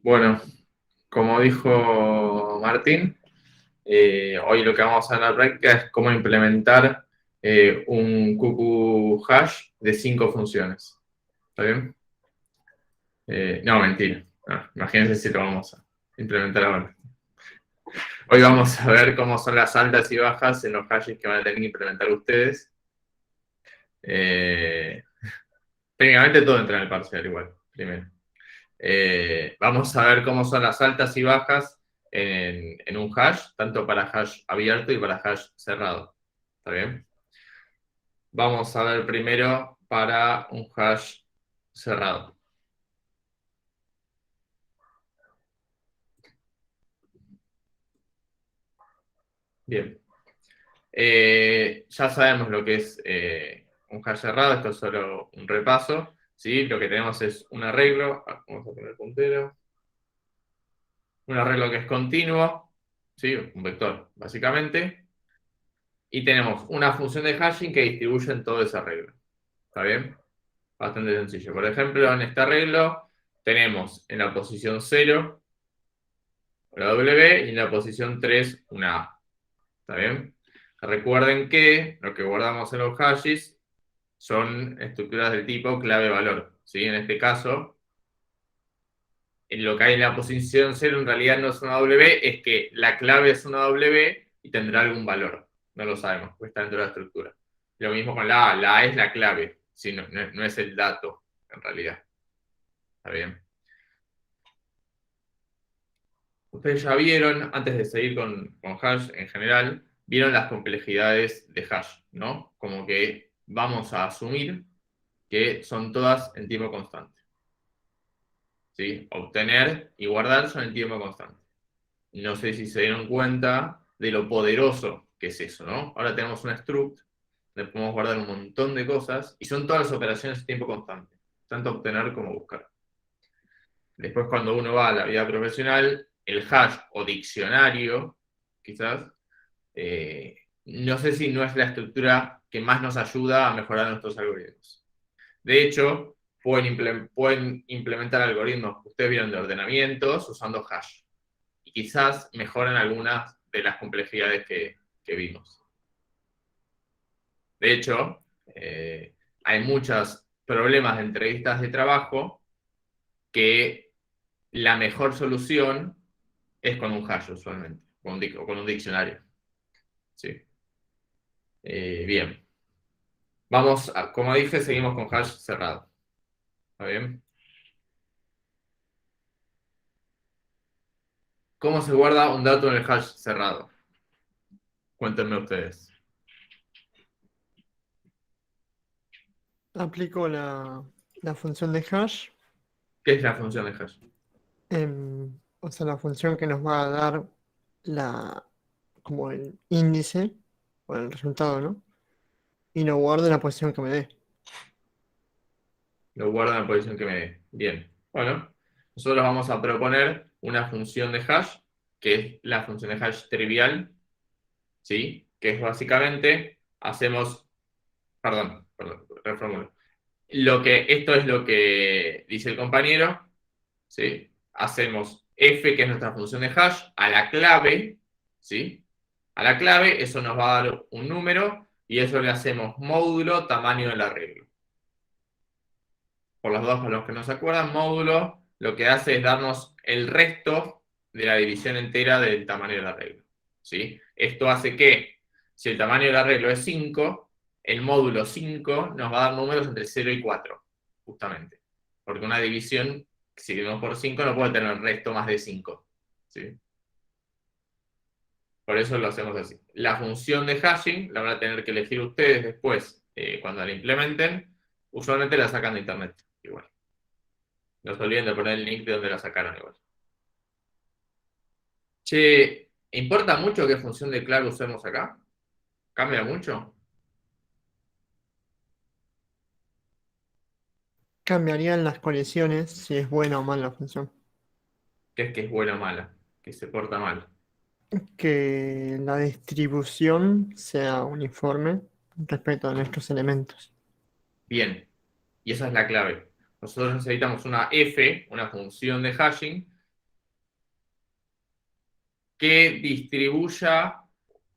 Bueno, como dijo Martín, hoy lo que vamos a ver en la práctica es cómo implementar un QQ hash de 5 funciones. ¿Está bien? No, mentira. No, imagínense si lo vamos a implementar ahora. Hoy vamos a ver cómo son las altas y bajas en los hashes que van a tener que implementar ustedes. Técnicamente todo entra en el parcial igual, primero. Vamos a ver cómo son las altas y bajas en un hash, tanto para hash abierto y para hash cerrado. ¿Está bien? Vamos a ver primero para un hash cerrado. Bien. Ya sabemos lo que es un hash cerrado, esto es solo un repaso. ¿Sí? Lo que tenemos es un arreglo, vamos a poner puntero, un arreglo que es continuo, ¿sí? Un vector, básicamente, y tenemos una función de hashing que distribuye en todo ese arreglo. ¿Está bien? Bastante sencillo. Por ejemplo, en este arreglo tenemos en la posición 0 una W y en la posición 3 una A. ¿Está bien? Recuerden que lo que guardamos en los hashes son estructuras del tipo clave-valor. ¿Sí? En este caso, en lo que hay en la posición 0 en realidad no es una W, es que la clave es una W y tendrá algún valor. No lo sabemos, porque está dentro de la estructura. Lo mismo con la A. La A es la clave, ¿sí? No es el dato, en realidad. ¿Está bien? Ustedes ya vieron, antes de seguir con hash en general, vieron las complejidades de hash, ¿no? Como que vamos a asumir que son todas en tiempo constante. ¿Sí? Obtener y guardar son en tiempo constante. No sé si se dieron cuenta de lo poderoso que es eso, ¿no? Ahora tenemos un struct, le podemos guardar un montón de cosas y son todas las operaciones en tiempo constante, tanto obtener como buscar. Después, cuando uno va a la vida profesional, el hash o diccionario, quizás, no sé si no es la estructura que más nos ayuda a mejorar nuestros algoritmos. De hecho, pueden implementar algoritmos que ustedes vieron de ordenamientos usando hash. Y quizás mejoran algunas de las complejidades que vimos. De hecho, hay muchos problemas de entrevistas de trabajo que la mejor solución es con un hash usualmente, o con un diccionario. Sí. Bien. Vamos, como dije, seguimos con hash cerrado. ¿Está bien? ¿Cómo se guarda un dato en el hash cerrado? Cuéntenme ustedes. Aplico la función de hash, ¿Qué es la función de hash? o sea, la función que nos va a dar la, como el índice o el resultado, ¿no? Y lo guardo en la posición que me dé. Lo guardo en la posición que me dé. Bien. Bueno, nosotros vamos a proponer una función de hash, que es la función de hash trivial, ¿sí? Que es básicamente, perdón, reformulo. Esto es lo que dice el compañero, ¿sí? Hacemos f, que es nuestra función de hash, a la clave, ¿sí? A la clave, eso nos va a dar un número, y eso le hacemos módulo tamaño del arreglo. Por las dudas, para los que no se acuerdan, módulo lo que hace es darnos el resto de la división entera del tamaño del arreglo. ¿Sí? Esto hace que, si el tamaño del arreglo es 5, el módulo 5 nos va a dar números entre 0 y 4, justamente. Porque una división, si dividimos por 5, no puede tener resto más de 5. ¿Sí? Por eso lo hacemos así. La función de hashing la van a tener que elegir ustedes después, cuando la implementen. Usualmente la sacan de internet, igual. No se olviden de poner el link de donde la sacaron igual. Che, ¿importa mucho qué función de clave usemos acá? ¿Cambia mucho? Cambiarían las colisiones si es buena o mala la función. ¿Qué es que es buena o mala? Que se porta mal. Que la distribución sea uniforme respecto a nuestros elementos. Bien, y esa es la clave. Nosotros necesitamos una f, una función de hashing, que distribuya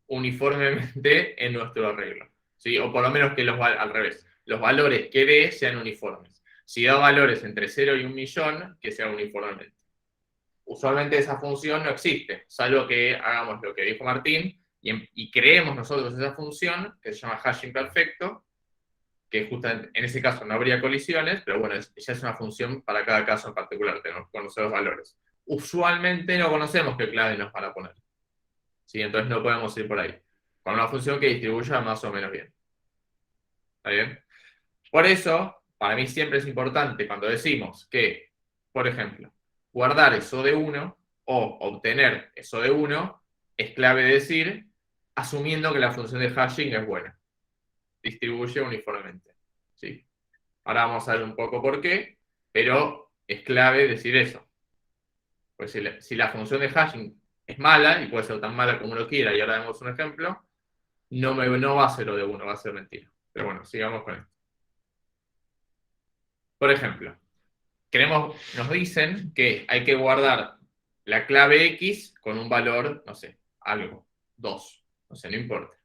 uniformemente en nuestro arreglo, ¿sí? O por lo menos que al revés, los valores que dé sean uniformes. Si da valores entre 0 y 1.000.000, que sea uniformemente. Usualmente esa función no existe, salvo que hagamos lo que dijo Martín y creemos nosotros esa función, que se llama hash imperfecto, que justamente en ese caso no habría colisiones, pero bueno, ya es una función para cada caso en particular, tenemos que conocer los valores. Usualmente no conocemos qué clave nos van a poner, ¿sí? Entonces no podemos ir por ahí, con una función que distribuya más o menos bien. ¿Está bien? Por eso, para mí siempre es importante cuando decimos que, por ejemplo, guardar eso de 1 o obtener eso de 1, es clave decir, asumiendo que la función de hashing es buena, distribuye uniformemente, ¿sí? Ahora vamos a ver un poco por qué, pero es clave decir eso. Pues si la función de hashing es mala, y puede ser tan mala como uno quiera, y ahora vemos un ejemplo, no va a ser lo de 1, va a ser mentira. Pero bueno, sigamos con esto. Por ejemplo, nos dicen que hay que guardar la clave X con un valor, no sé, algo, 2, no sé, no importa.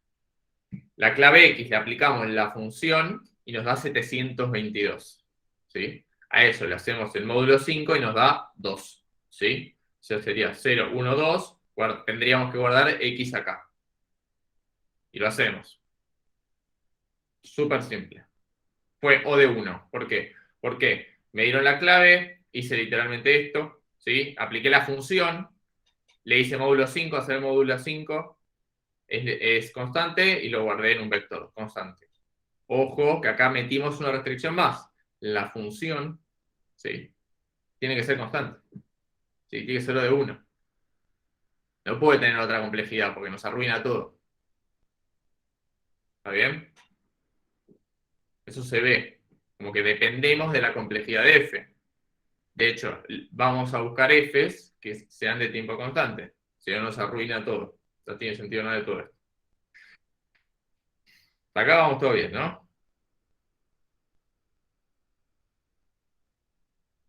La clave X la aplicamos en la función y nos da 722, ¿sí? A eso le hacemos el módulo 5 y nos da 2, ¿sí? O sea, sería 0, 1, 2, tendríamos que guardar X acá. Y lo hacemos. Súper simple. Fue O de 1. ¿Por qué? Porque me dieron la clave, hice literalmente esto, ¿sí? Apliqué la función, le hice módulo 5, hacer módulo 5 es constante y lo guardé en un vector constante. Ojo que acá metimos una restricción más. La función, ¿sí? Tiene que ser constante. ¿Sí? Tiene que ser de 1. No puede tener otra complejidad porque nos arruina todo. ¿Está bien? Eso se ve. Como que dependemos de la complejidad de f. De hecho, vamos a buscar f's que sean de tiempo constante. Si no, nos arruina todo. No tiene sentido nada de todo esto. Hasta acá vamos todo bien, ¿no?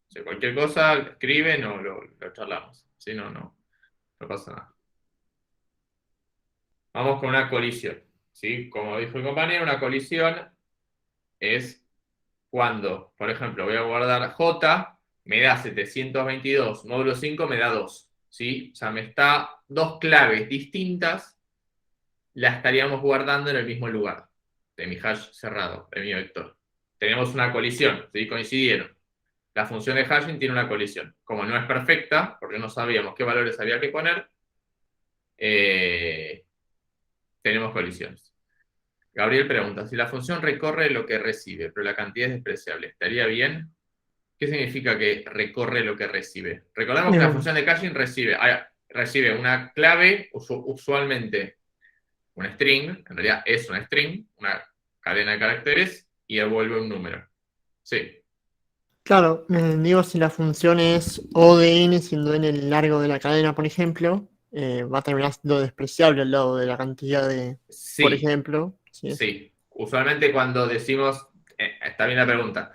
Si cualquier cosa, escriben o lo charlamos. Si no, no pasa nada. Vamos con una colisión, ¿sí? Como dijo el compañero, una colisión es cuando, por ejemplo, voy a guardar J, me da 722, módulo 5 me da 2, ¿sí? O sea, me está dos claves distintas, las estaríamos guardando en el mismo lugar de mi hash cerrado, de mi vector. Tenemos una colisión, ¿sí? Coincidieron. La función de hashing tiene una colisión. Como no es perfecta, porque no sabíamos qué valores había que poner, tenemos colisiones. Gabriel pregunta, si la función recorre lo que recibe, pero la cantidad es despreciable, ¿estaría bien? ¿Qué significa que recorre lo que recibe? Recordemos que la función de caching recibe una clave, usualmente un string, en realidad es una string, una cadena de caracteres, y devuelve un número. Sí. Claro, digo, si la función es O de n, siendo n el largo de la cadena, por ejemplo, va a terminar siendo despreciable al lado de la cantidad de, por Sí, ejemplo. Sí, sí. Usualmente cuando decimos, está bien la pregunta,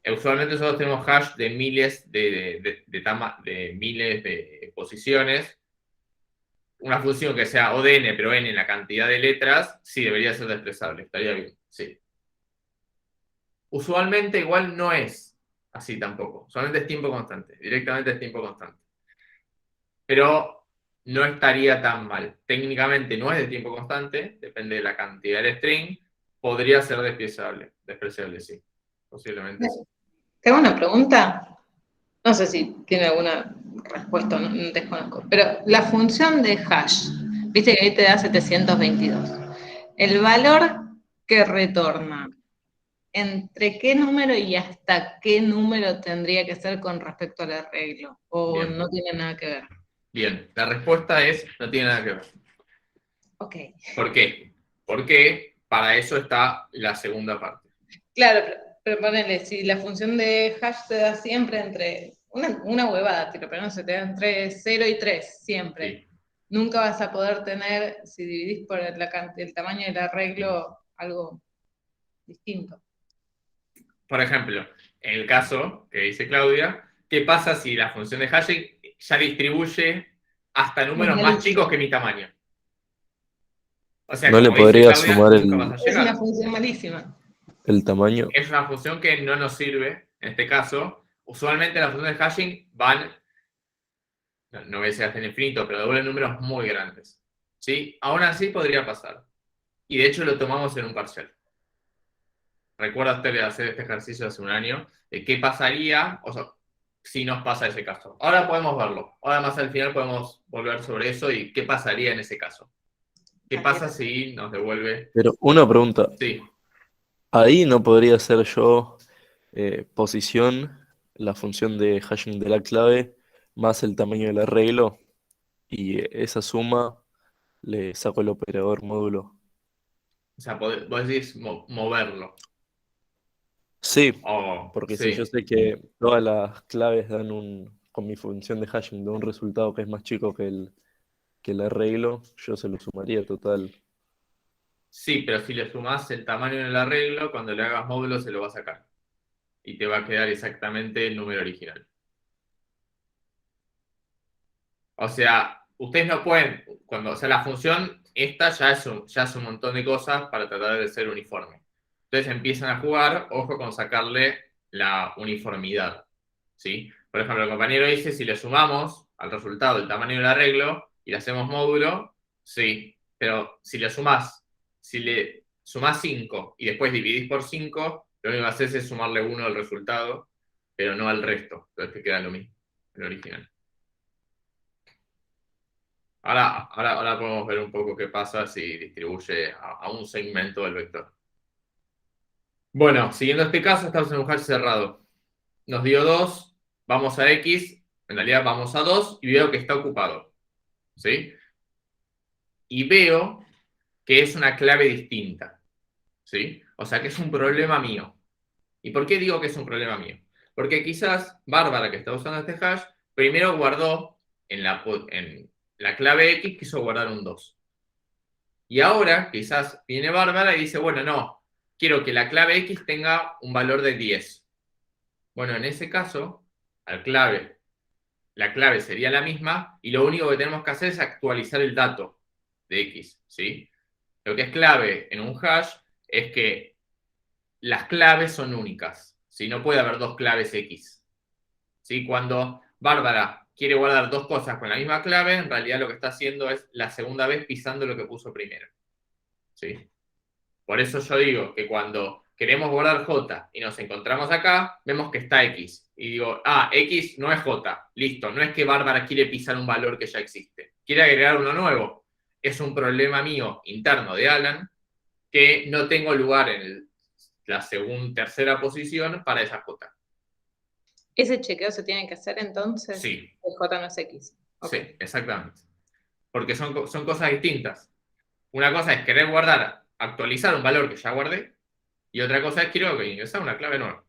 usualmente nosotros tenemos hash de miles de miles de posiciones. Una función que sea O de n, pero n en la cantidad de letras, sí, debería ser despreciable, estaría bien, sí. Usualmente igual no es así tampoco, solamente es tiempo constante, directamente es tiempo constante. Pero no estaría tan mal. Técnicamente no es de tiempo constante, depende de la cantidad del string, podría ser despreciable, sí, posiblemente sí. Tengo una pregunta. No sé si tiene alguna respuesta, no desconozco. Pero la función de hash, viste que ahí te da 722. El valor que retorna, ¿entre qué número y hasta qué número tendría que ser con respecto al arreglo? ¿O Bien, no tiene nada que ver? bien. La respuesta es, no tiene nada que ver. Ok. ¿Por qué? Porque para eso está la segunda parte. Claro, pero ponele, si la función de hash te da siempre entre, una huevada, pero no sé, te da entre 0 y 3, siempre. Sí. Nunca vas a poder tener, si dividís por el tamaño del arreglo, algo distinto. Por ejemplo, en el caso que dice Claudia, ¿qué pasa si la función de hashing ya distribuye hasta números más chicos que mi tamaño. O sea, No le como dice podría Claudia, sumar nunca vas a Es una llegar. función malísima. el tamaño. Es una función que no nos sirve en este caso. Usualmente las funciones de hashing van, no voy a decir hasta el infinito, pero devuelven números muy grandes. ¿Sí? Aún así podría pasar. Y de hecho lo tomamos en un parcial. Recuerda usted hacer este ejercicio hace un año, de qué pasaría, o sea, si nos pasa ese caso. Ahora podemos verlo. Ahora más al final podemos volver sobre eso y qué pasaría en ese caso. ¿Qué pasa si nos devuelve? Pero una pregunta, Sí, ahí no podría ser yo posición, la función de hashing de la clave, más el tamaño del arreglo, y esa suma le saco el operador módulo. o sea, vos decís moverlo. Sí, O, porque si yo sí. sé que todas las claves dan con mi función de hashing, da un resultado que es más chico que el arreglo, yo se lo sumaría total. Sí, pero si le sumás el tamaño en el arreglo, cuando le hagas módulo se lo va a sacar. Y te va a quedar exactamente el número original. O sea, ustedes no pueden, o sea, la función esta ya es un montón de cosas para tratar de ser uniforme. Entonces empiezan a jugar, ojo con sacarle la uniformidad. ¿Sí? Por ejemplo, el compañero dice, si le sumamos al resultado el tamaño del arreglo y le hacemos módulo, sí, pero si le sumás 5 y después dividís por 5, lo único que haces es sumarle 1 al resultado, pero no al resto. Entonces te queda lo mismo, el original. Ahora podemos ver un poco qué pasa si distribuye a un segmento del vector. Bueno, siguiendo este caso, estamos en un hash cerrado. Nos dio 2, vamos a X, en realidad vamos a 2 y veo que está ocupado. ¿Sí? Y veo que es una clave distinta. ¿Sí? O sea que es un problema mío. ¿Y por qué digo que es un problema mío? Porque quizás Bárbara, que está usando este hash, primero guardó en la clave X, quiso guardar un 2. Y ahora quizás viene Bárbara y dice, bueno, no, quiero que la clave X tenga un valor de 10. Bueno, en ese caso, la clave sería la misma y lo único que tenemos que hacer es actualizar el dato de X, ¿sí? Lo que es clave en un hash es que las claves son únicas, ¿sí? No puede haber dos claves X, ¿sí? Cuando Bárbara quiere guardar dos cosas con la misma clave, en realidad lo que está haciendo es la segunda vez pisando lo que puso primero, ¿sí? Por eso yo digo que cuando queremos guardar J y nos encontramos acá, vemos que está X. Y digo, X no es J. Listo, no es que Bárbara quiere pisar un valor que ya existe. Quiere agregar uno nuevo. Es un problema mío interno de Alan que no tengo lugar en la tercera posición para esa J. ¿Ese chequeo se tiene que hacer entonces? Sí, El J no es X. Ok. sí, exactamente. Porque son cosas distintas. Una cosa es querer guardar, actualizar un valor que ya guardé, y otra cosa es quiero ingresar una clave nueva.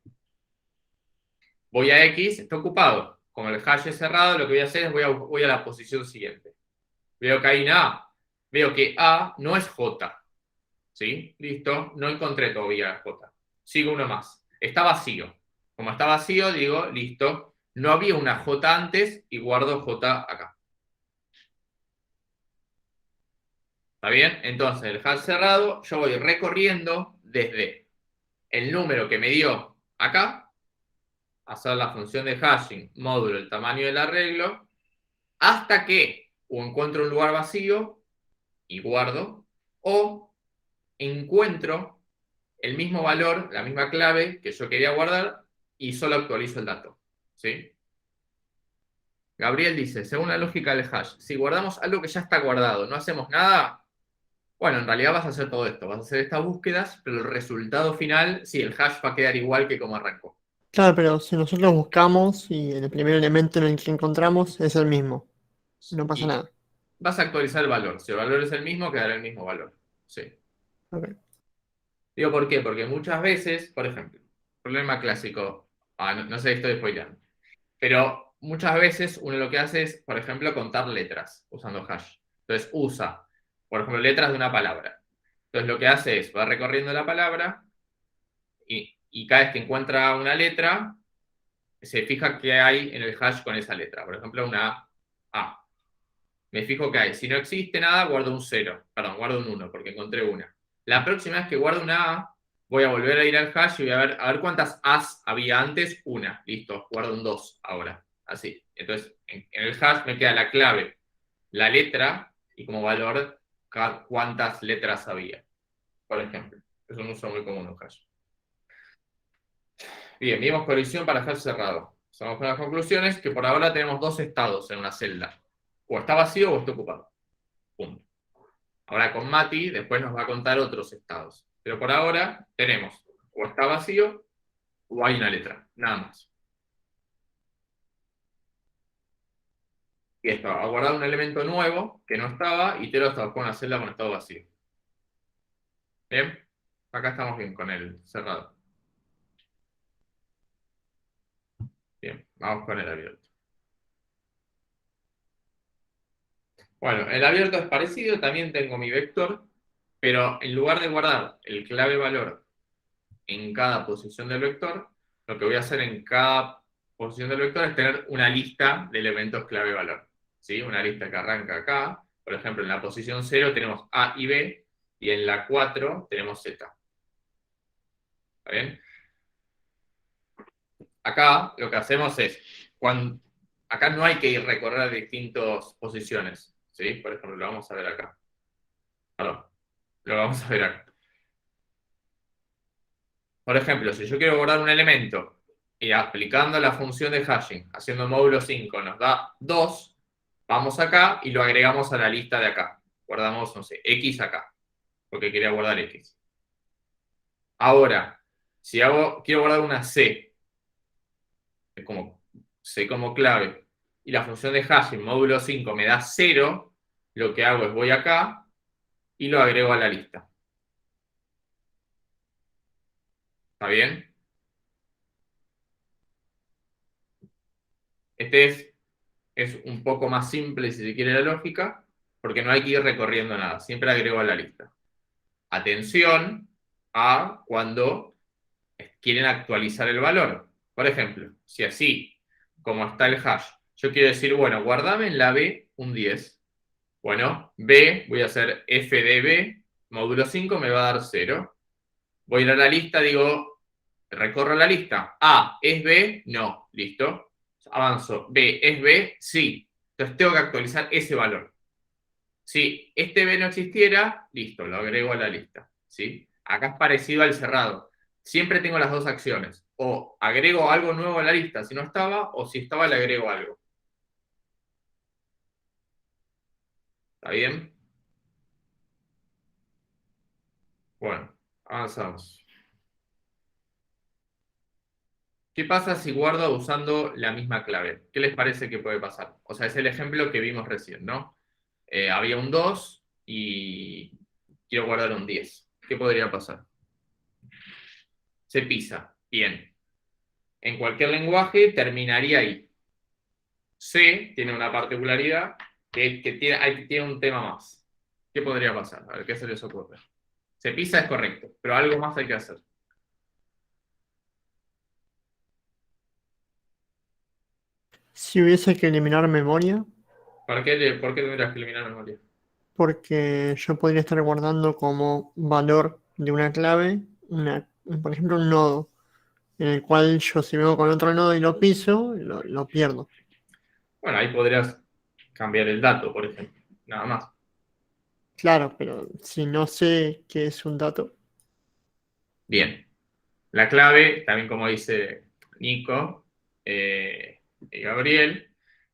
Voy a X, está ocupado. Como el hash es cerrado, lo que voy a hacer es voy a la posición siguiente. Veo que hay una A. Veo que A no es J. ¿Sí? Listo. No encontré todavía J. Sigo uno más. Está vacío. Como está vacío, digo, listo. No había una J antes y guardo J acá. ¿Está bien? Entonces, el hash cerrado, yo voy recorriendo desde el número que me dio acá, hacer la función de hashing, módulo, el tamaño del arreglo, hasta que o encuentro un lugar vacío y guardo, o encuentro el mismo valor, la misma clave que yo quería guardar y solo actualizo el dato. ¿Sí? Gabriel dice, según la lógica del hash, si guardamos algo que ya está guardado, no hacemos nada, bueno, en realidad vas a hacer todo esto, vas a hacer estas búsquedas, pero el resultado final, sí, el hash va a quedar igual que como arrancó. Claro, pero si nosotros buscamos y el primer elemento en el que encontramos es el mismo, no pasa Y nada. vas a actualizar el valor. Si el valor es el mismo, quedará el mismo valor. Sí. Ok. Digo, ¿por qué? Porque muchas veces, por ejemplo, problema clásico, no sé, estoy spoileando, pero muchas veces uno lo que hace es, por ejemplo, contar letras usando hash. Entonces usa, por ejemplo, letras de una palabra. Entonces lo que hace es, va recorriendo la palabra y cada vez que encuentra una letra, se fija qué hay en el hash con esa letra. Por ejemplo, una A. me fijo que hay. Si no existe nada, guardo un 0. Perdón, guardo un 1 porque encontré una. La próxima vez que guardo una A, voy a volver a ir al hash y voy a ver cuántas A's había antes. Una. Listo, guardo un 2 ahora. Así. Entonces, en el hash me queda la clave, la letra y como valor cuántas letras había. Por ejemplo. Es un uso muy común en hash. Bien, vimos colisión para hash cerrado. Estamos con las conclusiones que por ahora tenemos dos estados en una celda. O está vacío o está ocupado. Punto. Ahora con Mati después nos va a contar otros estados. Pero por ahora tenemos o está vacío o hay una letra. Nada más. Y esto, ha guardado un elemento nuevo que no estaba y te lo está con una celda con estado vacío. Bien. Acá estamos bien con el cerrado. Bien, vamos con el abierto. Bueno, el abierto es parecido, también tengo mi vector, pero en lugar de guardar el clave valor en cada posición del vector, lo que voy a hacer en cada posición del vector es tener una lista de elementos clave valor. ¿Sí? Una lista que arranca acá. Por ejemplo, en la posición 0 tenemos A y B, y en la 4 tenemos Z. ¿Está bien? Acá lo que hacemos es, acá no hay que ir recorrer distintas posiciones. ¿Sí? Por ejemplo, lo vamos a ver acá. Perdón, lo vamos a ver acá. Por ejemplo, si yo quiero guardar un elemento y aplicando la función de hashing, haciendo módulo 5, nos da 2, vamos acá y lo agregamos a la lista de acá. Guardamos, no sé, X acá, porque quería guardar X. Ahora, si quiero guardar una C, como C como clave, y la función de hashing, módulo 5, me da 0, lo que hago es voy acá y lo agrego a la lista. ¿Está bien? Este es un poco más simple, si se quiere, la lógica, porque no hay que ir recorriendo nada. Siempre agrego a la lista. Atención a cuando quieren actualizar el valor. Por ejemplo, si así, como está el hash, yo quiero decir, bueno, guardame en la B un 10. Bueno, B, voy a hacer f de B, módulo 5 me va a dar 0. Voy a ir a la lista, digo, recorro la lista. A, ¿es B? No. Listo. Avanzo. B, ¿es B? Sí. Entonces tengo que actualizar ese valor. Si este B no existiera, listo, lo agrego a la lista. ¿Sí? Acá es parecido al cerrado. Siempre tengo las dos acciones. O agrego algo nuevo a la lista si no estaba, o si estaba le agrego algo. ¿Está bien? Bueno, avanzamos. ¿Qué pasa si guardo usando la misma clave? ¿Qué les parece que puede pasar? O sea, es el ejemplo que vimos recién, ¿no? Había un 2 y quiero guardar un 10. ¿Qué podría pasar? Se pisa. Bien. En cualquier lenguaje terminaría ahí. C tiene una particularidad que tiene un tema más. ¿Qué podría pasar? A ver, ¿qué se les ocurre? Se pisa es correcto, pero algo más hay que hacer. Si hubiese que eliminar memoria, ¿Por qué tendrías que eliminar memoria? porque yo podría estar guardando como valor de una clave, por ejemplo, un nodo, en el cual yo si vengo con otro nodo y lo piso, lo pierdo. Bueno, ahí podrías cambiar el dato, por ejemplo. Nada más. Claro, pero si no sé qué es un dato, Bien. La clave, también como dice Nico y Gabriel,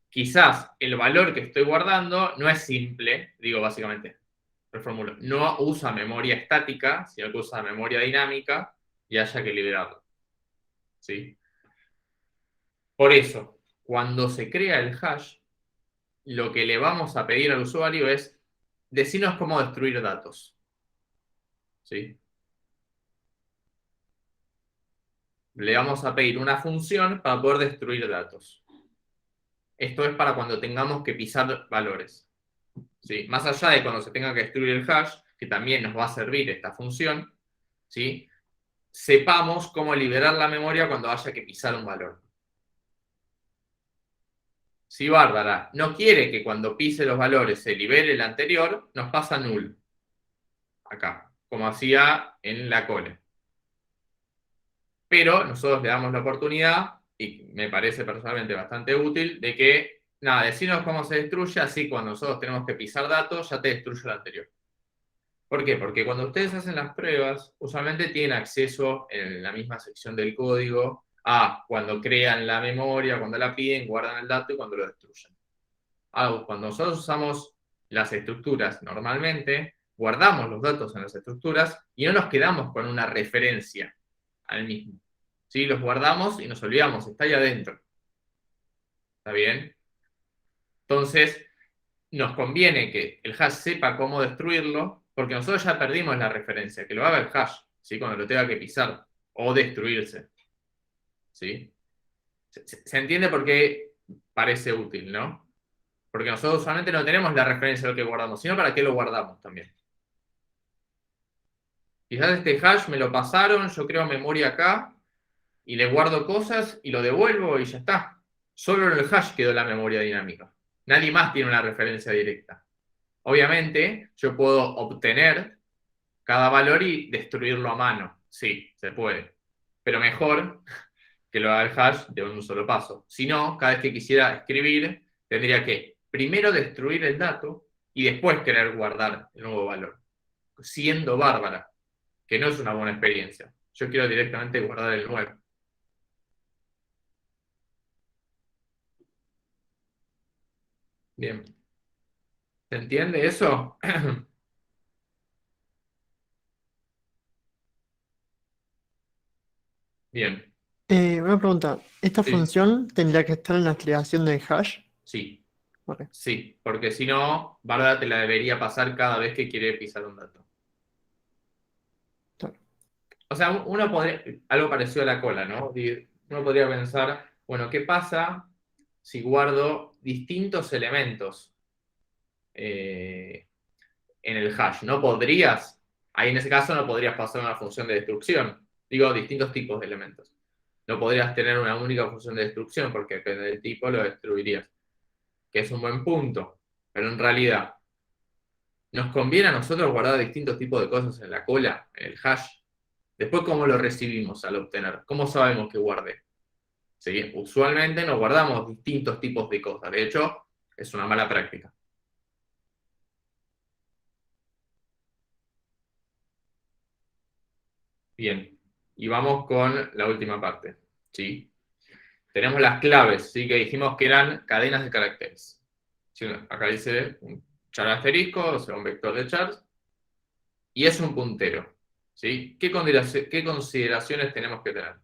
quizás el valor que estoy guardando no es simple, digo básicamente, reformulo, no usa memoria estática, sino que usa memoria dinámica y haya que liberarlo. ¿Sí? Por eso, cuando se crea el hash, lo que le vamos a pedir al usuario es decirnos cómo destruir datos. ¿Sí? Le vamos a pedir una función para poder destruir datos. Esto es para cuando tengamos que pisar valores. ¿Sí? Más allá de cuando se tenga que destruir el hash, que también nos va a servir esta función, ¿sí? Sepamos cómo liberar la memoria cuando haya que pisar un valor. Si Bárbara no quiere que cuando pise los valores se libere el anterior, nos pasa null. Acá, como hacía en la cole. Pero nosotros le damos la oportunidad, y me parece personalmente bastante útil, de que, nada, decirnos cómo se destruye, así cuando nosotros tenemos que pisar datos, ya te destruye el anterior. ¿Por qué? Porque cuando ustedes hacen las pruebas, usualmente tienen acceso en la misma sección del código a cuando crean la memoria, cuando la piden, guardan el dato y cuando lo destruyen. Cuando nosotros usamos las estructuras normalmente, guardamos los datos en las estructuras y no nos quedamos con una referencia al mismo. ¿Sí? Los guardamos y nos olvidamos, está ahí adentro. ¿Está bien? Entonces, nos conviene que el hash sepa cómo destruirlo, porque nosotros ya perdimos la referencia, que lo haga el hash, ¿sí? Cuando lo tenga que pisar o destruirse. ¿Sí? ¿Se entiende por qué parece útil, no? Porque nosotros usualmente no tenemos la referencia de lo que guardamos, sino para qué lo guardamos también. Quizás este hash me lo pasaron, yo creo memoria acá, y le guardo cosas y lo devuelvo y ya está. Solo en el hash quedó la memoria dinámica. Nadie más tiene una referencia directa. Obviamente, yo puedo obtener cada valor y destruirlo a mano. Sí, se puede. Pero mejor que lo haga el hash de un solo paso. Si no, cada vez que quisiera escribir, tendría que primero destruir el dato y después querer guardar el nuevo valor. Siendo Bárbara, que no es una buena experiencia. Yo quiero directamente guardar el nuevo. Bien. ¿Se entiende eso? Bien. Una pregunta. ¿Esta Sí. función tendría que estar en la creación del hash? Sí. Ok. Sí, porque si no, Bárbara te la debería pasar cada vez que quiere pisar un dato. Claro. O sea, uno podría, algo parecido a la cola, ¿no? Uno podría pensar, bueno, ¿qué pasa si guardo distintos elementos en el hash? ¿No podrías? Ahí en ese caso no podrías pasar una función de destrucción. Digo, distintos tipos de elementos. No podrías tener una única función de destrucción porque depende del tipo lo destruirías. Que es un buen punto. Pero en realidad, ¿nos conviene a nosotros guardar distintos tipos de cosas en la cola, en el hash? Después, ¿cómo lo recibimos al obtener? ¿Cómo sabemos que guardé? ¿Sí? Usualmente no guardamos distintos tipos de cosas. De hecho, es una mala práctica. Bien. Y vamos con la última parte. ¿Sí? Tenemos las claves, ¿sí? Que dijimos que eran cadenas de caracteres. ¿Sí? Acá dice un char asterisco, o sea, un vector de chars. Y es un puntero. ¿Sí? ¿Qué consideraciones tenemos que tener?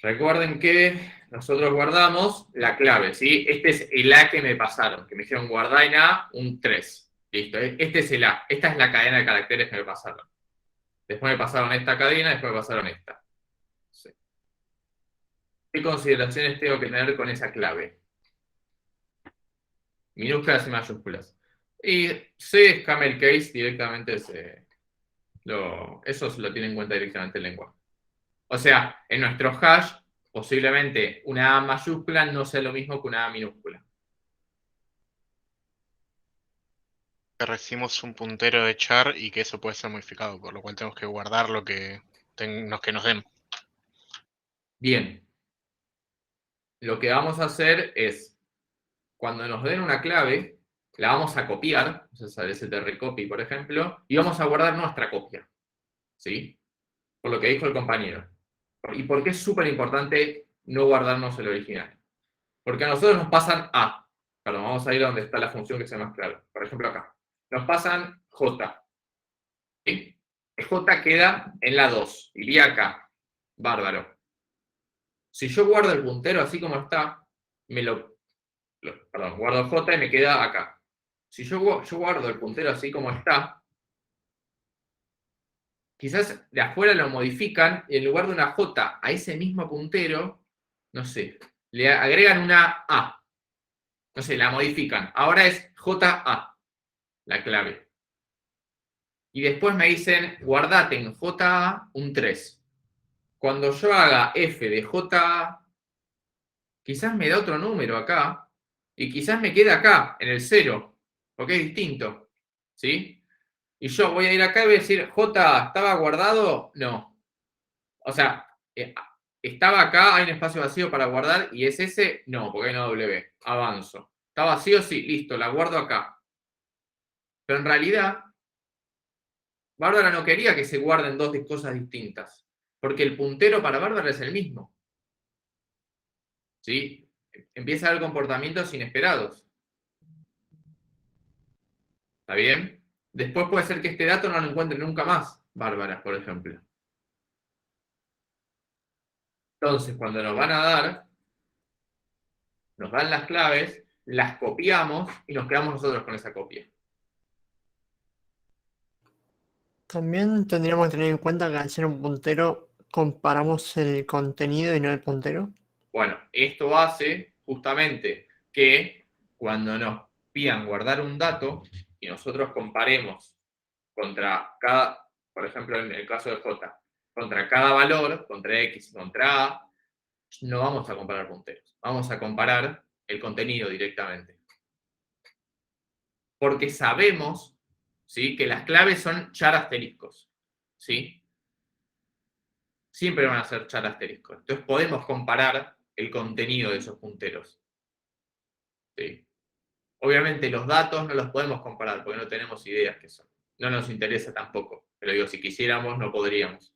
Recuerden que nosotros guardamos la clave, ¿sí? Este es el A que me pasaron, que me dijeron guardar en A un 3. Listo, este es el A. Esta es la cadena de caracteres que me pasaron. Después me pasaron esta cadena, después me pasaron esta. Sí. ¿Qué consideraciones tengo que tener con esa clave? Minúsculas y mayúsculas. Y C es camel case, directamente eso se lo tiene en cuenta directamente el lenguaje. O sea, en nuestro hash, posiblemente una A mayúscula no sea lo mismo que una A minúscula. Que recibimos un puntero de char y que eso puede ser modificado, por lo cual tenemos que guardar lo que nos den. Bien. Lo que vamos a hacer es, cuando nos den una clave, la vamos a copiar, o sea, recopy, por ejemplo, y vamos a guardar nuestra copia. ¿Sí? Por lo que dijo el compañero. ¿Y por qué es súper importante no guardarnos el original? Porque a nosotros nos pasan A. Perdón, vamos a ir a donde está la función que sea más clara. Por ejemplo, acá. Nos pasan J. ¿Sí? J queda en la 2. Iría acá. Bárbaro. Si yo guardo el puntero así como está, guardo J y me queda acá. Si yo guardo el puntero así como está, quizás de afuera lo modifican y en lugar de una J a ese mismo puntero, no sé, le agregan una A. No sé, la modifican. Ahora es JA, la clave. Y después me dicen, guardate en JA un 3. cuando yo haga f de j, quizás me da otro número acá, y quizás me queda acá, en el 0, porque es distinto, ¿sí? Y yo voy a ir acá y voy a decir, j, ¿estaba guardado? No. O sea, estaba acá, hay un espacio vacío para guardar, y es ese, no, porque hay una W. Avanzo. ¿Está vacío? Sí, listo, la guardo acá. Pero en realidad, Bárbara no quería que se guarden dos cosas distintas, porque el puntero para Bárbara es el mismo. ¿Sí? Empieza a haber comportamientos inesperados. ¿Está bien? Después puede ser que este dato no lo encuentre nunca más, Bárbara, por ejemplo. Entonces, cuando nos van a dar, nos dan las claves, las copiamos y nos quedamos nosotros con esa copia. También tendríamos que tener en cuenta que al ser un puntero comparamos el contenido y no el puntero. Bueno, esto hace justamente que cuando nos pidan guardar un dato y nosotros comparemos contra cada, por ejemplo, en el caso de J, contra cada valor, contra X y contra A, no vamos a comparar punteros, vamos a comparar el contenido directamente. Porque sabemos, ¿sí?, que las claves son char asteriscos, ¿sí? Siempre van a ser char asteriscos. Entonces podemos comparar el contenido de esos punteros. ¿Sí? Obviamente los datos no los podemos comparar porque no tenemos ideas qué son. No nos interesa tampoco. Pero digo, si quisiéramos no podríamos.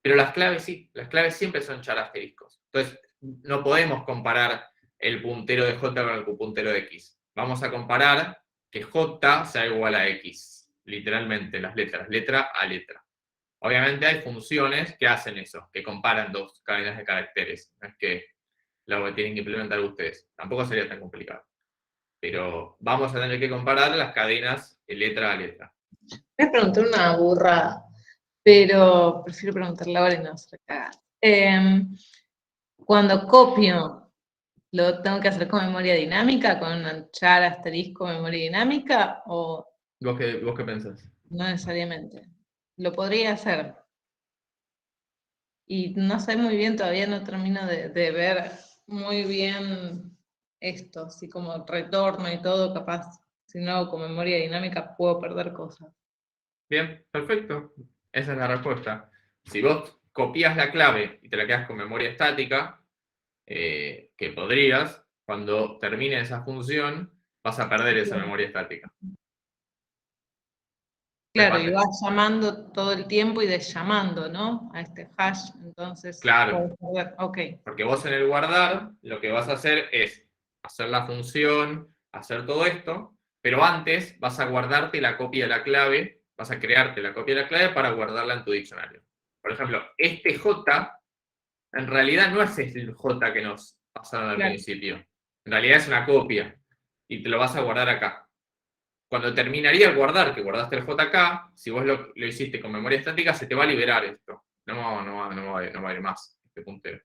Pero las claves sí, las claves siempre son char asteriscos. Entonces no podemos comparar el puntero de J con el puntero de X. Vamos a comparar que J sea igual a X. Literalmente, las letras, letra a letra. Obviamente hay funciones que hacen eso, que comparan dos cadenas de caracteres. No es que lo tienen que implementar ustedes. Tampoco sería tan complicado. Pero vamos a tener que comparar las cadenas de letra a letra. Voy a preguntar una burrada, pero prefiero preguntarla ahora y no hacer cagar. Cuando copio, ¿lo tengo que hacer con memoria dinámica, con un char asterisco memoria dinámica, o ¿Vos qué pensás? no necesariamente? Lo podría hacer. Y no sé muy bien, todavía no termino de ver muy bien esto, así como retorno y todo, capaz, si no hago con memoria dinámica puedo perder cosas. Bien, perfecto. Esa es la respuesta. Si vos copias la clave y te la quedas con memoria estática, que podrías, cuando termine esa función, vas a perder esa memoria estática. Claro, y vas llamando todo el tiempo y desllamando, ¿no? A este hash, entonces... Claro. Ok. Porque vos en el guardar, lo que vas a hacer es hacer la función, hacer todo esto, pero antes vas a guardarte la copia de la clave, vas a crearte la copia de la clave para guardarla en tu diccionario. Por ejemplo, este J, en realidad no es el J que nos pasaron al principio. En realidad es una copia, y te lo vas a guardar acá. Cuando terminaría el guardar, que guardaste el J acá, si vos lo hiciste con memoria estática, se te va a liberar esto. No va a ir más este puntero.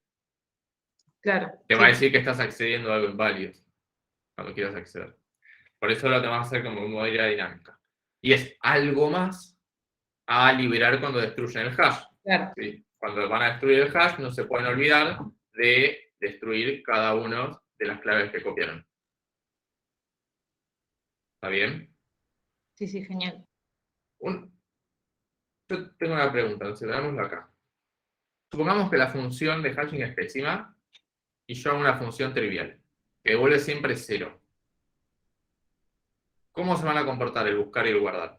Claro. Te va a decir que estás accediendo a algo inválido cuando quieras acceder. Por eso lo te vas a hacer como memoria dinámica. Y es algo más a liberar cuando destruyen el hash. Claro. ¿Sí? Cuando van a destruir el hash, no se pueden olvidar de destruir cada una de las claves que copiaron. ¿Está bien? Sí, sí, genial. Yo tengo una pregunta, entonces veámoslo acá. Supongamos que la función de hashing es pésima y yo hago una función trivial, que devuelve siempre 0. ¿Cómo se van a comportar el buscar y el guardar?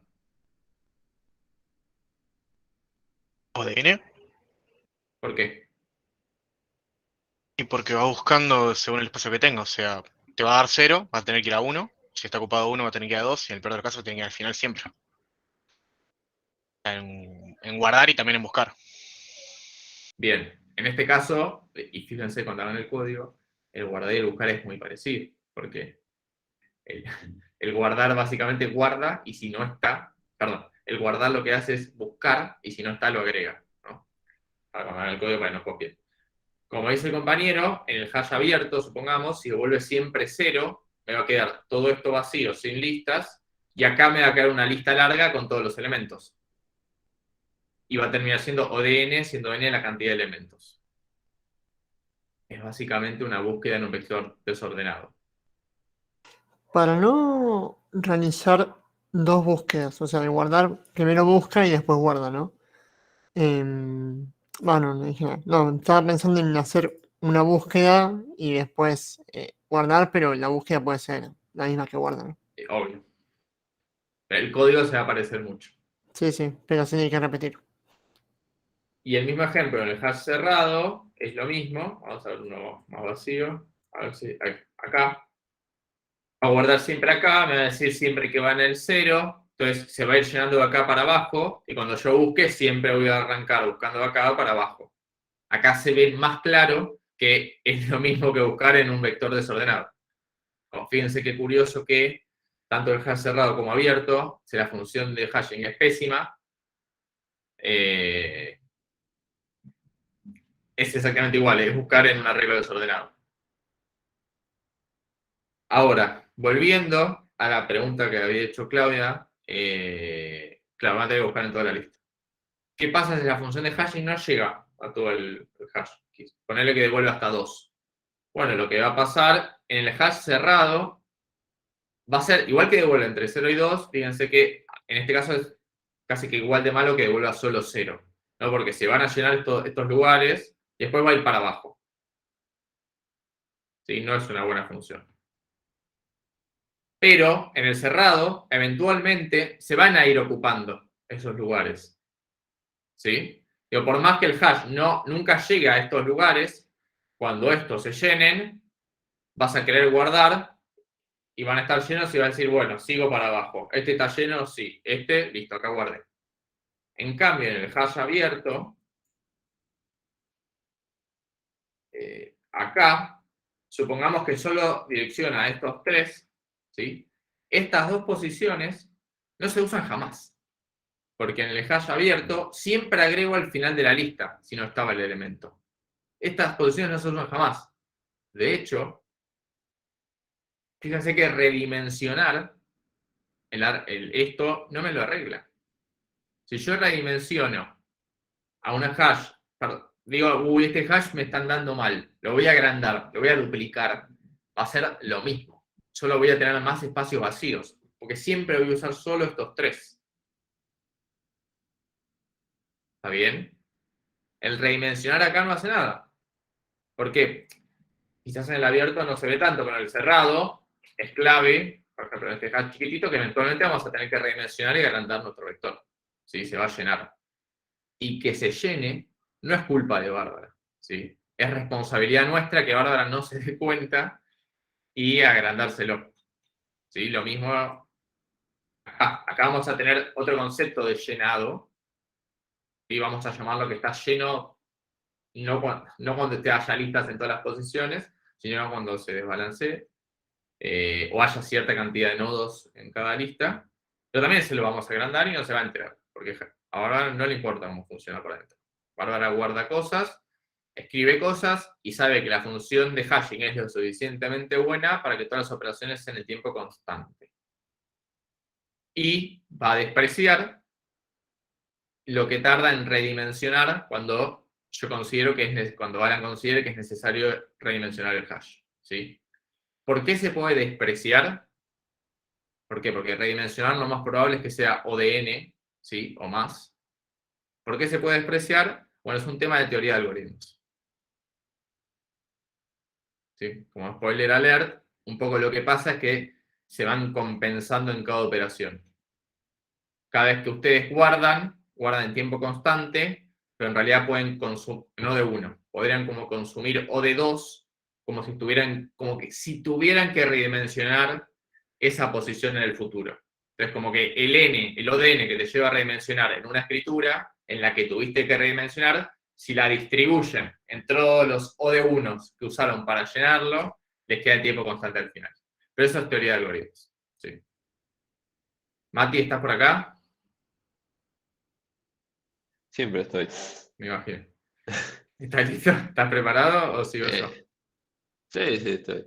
¿ODN? ¿Por qué? Y porque va buscando según el espacio que tenga. O sea, te va a dar 0, va a tener que ir a 1. Si está ocupado 1, va a tener que ir a 2. Y en el peor de los casos, tiene que ir al final siempre. En guardar y también en buscar. Bien, en este caso, y fíjense cuando hagan el código, el guardar y el buscar es muy parecido, porque el guardar básicamente guarda y si no está, perdón, el guardar lo que hace es buscar y si no está lo agrega, ¿no? Para cuando hagan el código para que no copien. Como dice el compañero, en el hash abierto, supongamos, si devuelve siempre 0, me va a quedar todo esto vacío, sin listas, y acá me va a quedar una lista larga con todos los elementos. y va a terminar siendo O de n, siendo n la cantidad de elementos. Es básicamente una búsqueda en un vector desordenado. Para no realizar dos búsquedas, o sea, de guardar, primero busca y después guarda, ¿no? Bueno, no dije nada. No, estaba pensando en hacer una búsqueda y después guardar, pero la búsqueda puede ser la misma que guarda, ¿no? Obvio. El código se va a parecer mucho. Sí, sí, pero sí hay que repetir. Y el mismo ejemplo en el hash cerrado es lo mismo. Vamos a ver uno más vacío. A ver si acá. Va a guardar siempre acá, me va a decir siempre que va en el 0. Entonces se va a ir llenando de acá para abajo. Y cuando yo busque, siempre voy a arrancar buscando de acá para abajo. Acá se ve más claro que es lo mismo que buscar en un vector desordenado. Fíjense qué curioso que tanto el hash cerrado como abierto, si la función de hashing es pésima, es exactamente igual, es buscar en un arreglo desordenado. Ahora, volviendo a la pregunta que había hecho Claudia, claro, van a tener que buscar en toda la lista. ¿Qué pasa si la función de hashing no llega a todo el hash? Ponerle que devuelve hasta 2. Bueno, lo que va a pasar en el hash cerrado va a ser igual que devuelve entre 0 y 2. Fíjense que en este caso es casi que igual de malo que devuelva solo 0. ¿No? Porque se van a llenar estos lugares y después va a ir para abajo. ¿Sí? No es una buena función. Pero en el cerrado, eventualmente, se van a ir ocupando esos lugares. ¿Sí? Digo, por más que el hash nunca llegue a estos lugares, cuando estos se llenen, vas a querer guardar y van a estar llenos y vas a decir, bueno, sigo para abajo. Este está lleno, sí. Este, listo, acá guardé. En cambio, en el hash abierto, acá, supongamos que solo direcciona a estos 3, ¿sí? Estas 2 posiciones no se usan jamás. Porque en el hash abierto siempre agrego al final de la lista, si no estaba el elemento. Estas posiciones no se usan jamás. De hecho, fíjense que redimensionar esto no me lo arregla. Si yo redimensiono a una hash, digo, uy, este hash me están dando mal, lo voy a agrandar, lo voy a duplicar, va a ser lo mismo. Solo voy a tener más espacios vacíos, porque siempre voy a usar solo estos 3. ¿Está bien? El redimensionar acá no hace nada. ¿Por qué? Quizás en el abierto no se ve tanto, pero en el cerrado es clave, por ejemplo, en este hash chiquitito, que eventualmente vamos a tener que redimensionar y agrandar nuestro vector. ¿Sí? Se va a llenar. Y que se llene no es culpa de Bárbara. ¿Sí? Es responsabilidad nuestra que Bárbara no se dé cuenta y agrandárselo. ¿Sí? Lo mismo acá vamos a tener otro concepto de llenado. Y vamos a llamarlo que está lleno no cuando esté haya listas en todas las posiciones, sino cuando se desbalancee o haya cierta cantidad de nodos en cada lista. Pero también se lo vamos a agrandar y no se va a enterar, porque a Bárbara no le importa cómo funciona por dentro. Bárbara guarda cosas, escribe cosas y sabe que la función de hashing es lo suficientemente buena para que todas las operaciones sean en el tiempo constante. Y va a despreciar lo que tarda en redimensionar cuando yo considero que cuando Alan considere que es necesario redimensionar el hash. ¿Sí? ¿Por qué se puede despreciar? ¿Por qué? Porque redimensionar lo más probable es que sea O de n, ¿sí? O más. ¿Por qué se puede despreciar? Bueno, es un tema de teoría de algoritmos. ¿Sí? Como spoiler alert, un poco lo que pasa es que se van compensando en cada operación. Cada vez que ustedes guardan en tiempo constante, pero en realidad pueden consumir, no de 1, podrían como consumir O de 2, como si tuvieran que redimensionar esa posición en el futuro. Entonces, como que el O de n que te lleva a redimensionar en una escritura en la que tuviste que redimensionar, si la distribuyen entre todos los O de 1 que usaron para llenarlo, les queda el tiempo constante al final. Pero eso es teoría de algoritmos. ¿Sí? Mati, ¿estás por acá? Siempre estoy. Me imagino. ¿Estás listo? ¿Estás preparado o sigo yo? Sí, sí, estoy.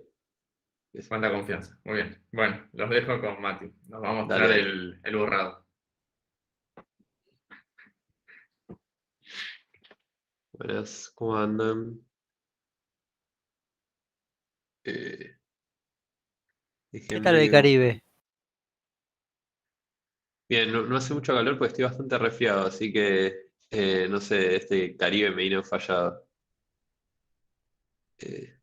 Cuánta confianza. Muy bien. Bueno, los dejo con Mati. Nos va a mostrar Dale. el borrado. Buenas, ¿cómo andan? ¿Qué tal Déjenme el Caribe? Bien, no hace mucho calor porque estoy bastante resfriado, así que no sé, este Caribe me vino fallado. Eh,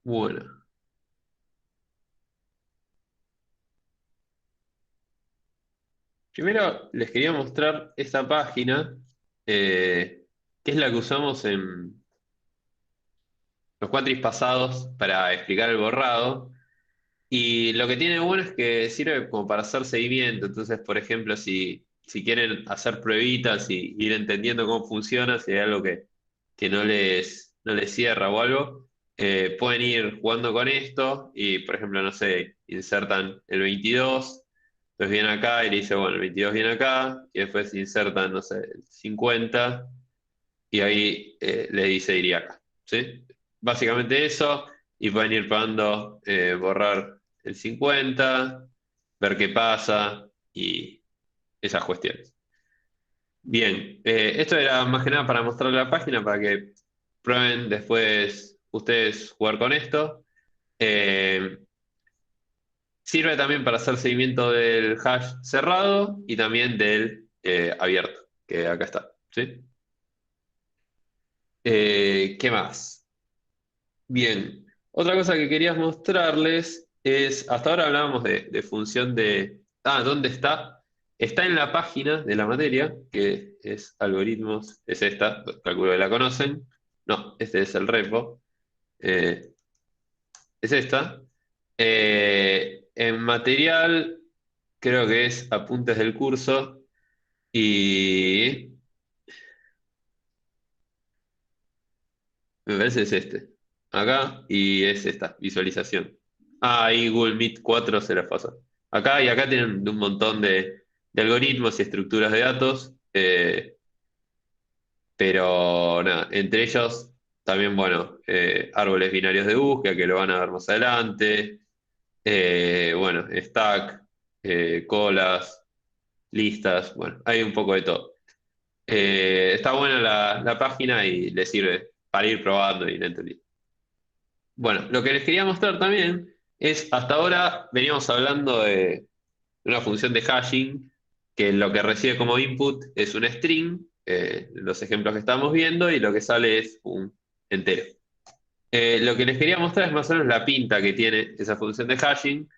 bueno, primero les quería mostrar esta página, que es la que usamos en los cuatris pasados para explicar el borrado. Y lo que tiene bueno es que sirve como para hacer seguimiento. Entonces, por ejemplo, si quieren hacer pruebitas y ir entendiendo cómo funciona, si hay algo que no les cierra o algo, pueden ir jugando con esto y, por ejemplo, no sé, insertan el 22, entonces viene acá y le dice, bueno, el 22 viene acá, y después insertan, no sé, el 50 y ahí le dice iría acá, ¿sí? Básicamente eso, y pueden ir probando borrar el 50, ver qué pasa y esas cuestiones. Bien, esto era más que nada para mostrar la página, para que prueben después ustedes jugar con esto. Eh, Sirve también para hacer seguimiento del hash cerrado y también del abierto, que acá está, ¿sí? ¿Qué más? Bien, otra cosa que quería mostrarles es, hasta ahora hablábamos de función de, ¿dónde está? Está en la página de la materia, que es algoritmos, es esta, calculo que la conocen. No, este es el repo, eh, es esta. En material, creo que es apuntes del curso y me parece es este. Acá y es esta, visualización. Ahí Google Meet 4 se las pasó. Acá y acá tienen un montón de algoritmos y estructuras de datos, pero nada, entre ellos también, bueno, árboles binarios de búsqueda que lo van a ver más adelante, bueno, stack, colas, listas, bueno, hay un poco de todo. Está buena la página y les sirve para ir probando y entendiendo. Bueno, lo que les quería mostrar también es, hasta ahora veníamos hablando de una función de hashing, que lo que recibe como input es un string, los ejemplos que estamos viendo, y lo que sale es un entero. Lo que les quería mostrar es más o menos la pinta que tiene esa función de hashing.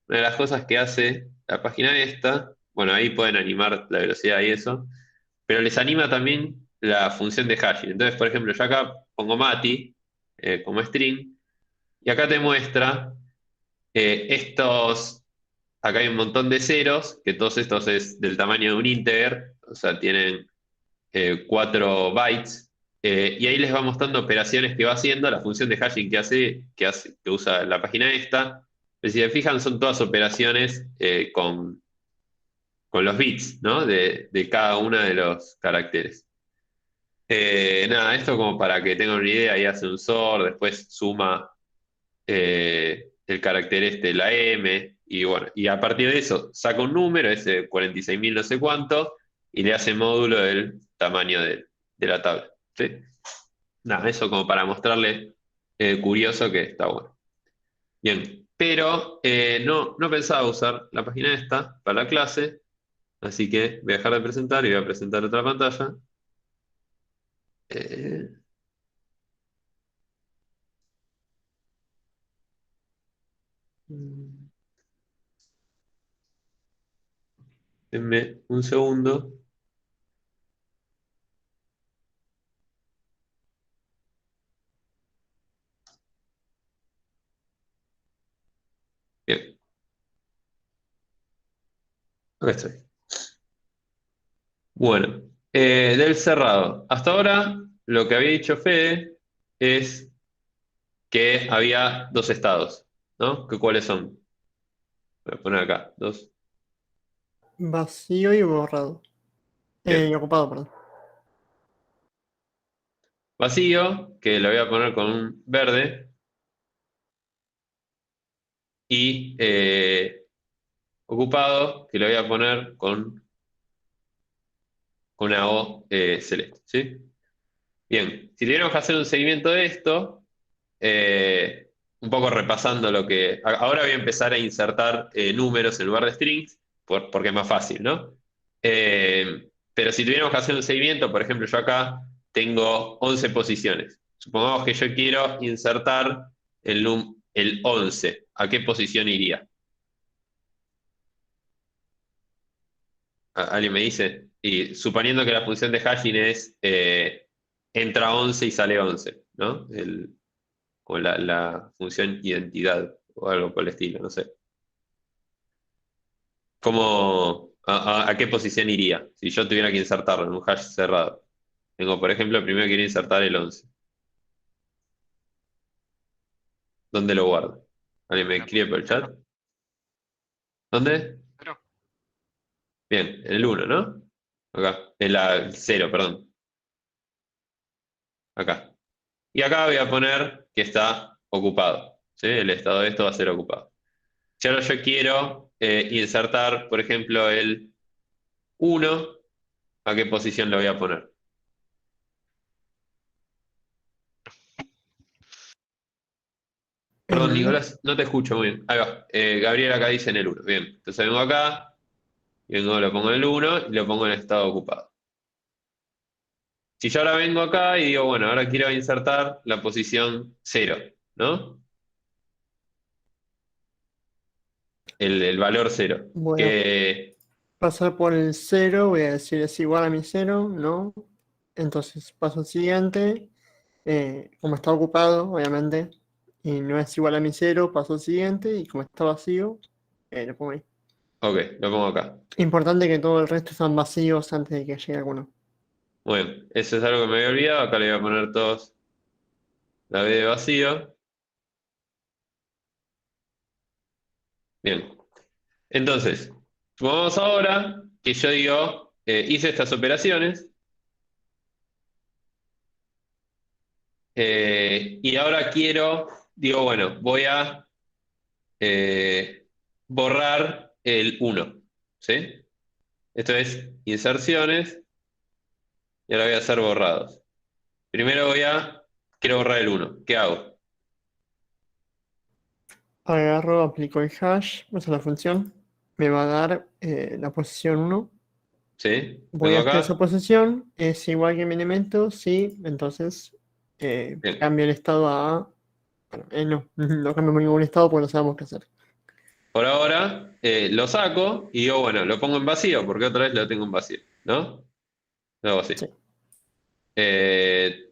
Una de las cosas que hace la página esta, bueno, ahí pueden animar la velocidad y eso, pero les anima también la función de hashing. Entonces, por ejemplo, yo acá pongo Mati como string, y acá te muestra estos, acá hay un montón de ceros, que todos estos es del tamaño de un integer, o sea, tienen 4 bytes, y ahí les va mostrando operaciones que va haciendo, la función de hashing que usa la página esta. Si se fijan, son todas operaciones con los bits, ¿no? De cada uno de los caracteres. Nada, esto como para que tengan una idea, ahí hace un SOR, después suma el carácter este, la M, y bueno, y a partir de eso saca un número, ese 46.000 no sé cuánto, y le hace módulo del tamaño de la tabla. ¿Sí? Nada, eso como para mostrarle curioso que está bueno. Bien, pero no pensaba usar la página esta para la clase, así que voy a dejar de presentar y voy a presentar otra pantalla. Eh, Denme un segundo. Bien, acá estoy. Bueno, del cerrado. Hasta ahora, lo que había dicho Fede es que había dos estados, ¿no? ¿Cuáles son? Voy a poner acá, dos. Vacío y borrado. Bien. Ocupado, perdón. Vacío, que lo voy a poner con un verde, y ocupado, que lo voy a poner con una O celeste, ¿sí? Bien, si tuviéramos que hacer un seguimiento de esto, un poco repasando lo que... Ahora voy a empezar a insertar números en lugar de strings, porque es más fácil, ¿no? Pero si tuviéramos que hacer un seguimiento, por ejemplo, yo acá tengo 11 posiciones. Supongamos que yo quiero insertar el 11. ¿A qué posición iría? ¿Alguien me dice? Y suponiendo que la función de hashing es entra 11 y sale 11, ¿no? O la función identidad o algo por el estilo, no sé. ¿A qué posición iría si yo tuviera que insertarlo en un hash cerrado? Tengo, por ejemplo, primero quiero insertar el 11. ¿Dónde lo guardo? ¿Alguien me escribe por el chat? ¿Dónde? Pero, Bien, en el 1, ¿no? Acá, en la 0, perdón. Acá. Y acá voy a poner que está ocupado, ¿sí? El estado de esto va a ser ocupado. Si ahora yo quiero insertar, por ejemplo, el 1, ¿a qué posición lo voy a poner? En Perdón, el uno. Nicolás, no te escucho muy bien. Ahí va. Gabriel acá dice en el 1. Bien. Entonces vengo acá, y lo pongo en el 1 y lo pongo en estado ocupado. Si yo ahora vengo acá y digo, bueno, ahora quiero insertar la posición 0, ¿no? El valor 0. Voy a Que, pasar por el 0, voy a decir es igual a mi 0, ¿no? Entonces paso al siguiente, como está ocupado, obviamente, y no es igual a mi 0, paso al siguiente, y como está vacío, lo pongo ahí. ok, lo pongo acá. Importante que todo el resto están vacíos antes de que llegue alguno. Bueno, eso es algo que me había olvidado. Acá le voy a poner todos la B de vacío. Bien. Entonces, supongamos ahora que yo digo, hice estas operaciones y ahora digo, bueno, voy a borrar el 1, ¿sí? Esto es inserciones y ahora voy a hacer borrados. Primero quiero borrar el 1. ¿Qué hago? Agarro, aplico el hash, esa es la función, me va a dar la posición 1. ¿Sí? Voy Vengo hasta esa acá. posición, es igual que mi elemento, sí, entonces Bien. cambio el estado a... Bueno, no, no cambio ningún estado porque no sabemos qué hacer. Por ahora lo saco y digo, bueno, lo pongo en vacío porque otra vez lo tengo en vacío, ¿no? Lo hago así. Sí. Eh,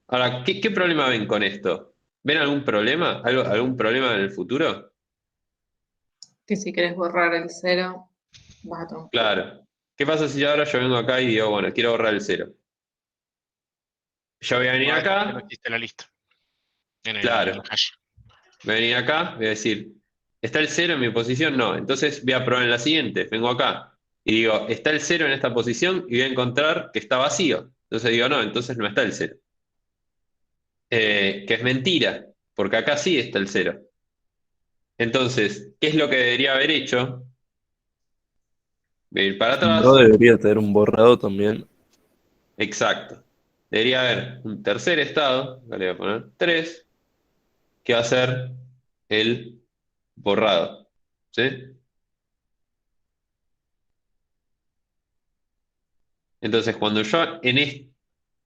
Ahora, ¿qué problema ven con esto? ¿Ven algún problema? ¿Algún problema en el futuro? Que si querés borrar el 0, vas a tomar. Claro. ¿Qué pasa si ahora yo vengo acá y digo, bueno, quiero borrar el 0? Yo voy a venir igual ya no acá, existe la lista en el claro, hash. voy a venir acá, voy a decir, ¿está el 0 en mi posición? No. Entonces voy a probar en la siguiente, vengo acá y digo, ¿está el 0 en esta posición? Y voy a encontrar que está vacío. Entonces digo, no, entonces no está el 0. Que es mentira, porque acá sí está el 0. Entonces, ¿qué es lo que debería haber hecho? Voy a ir para Si no, atrás. debería tener un borrado también. Exacto. Debería haber un tercer estado, acá le voy a poner 3, que va a ser el borrado. ¿Sí? Entonces, cuando yo en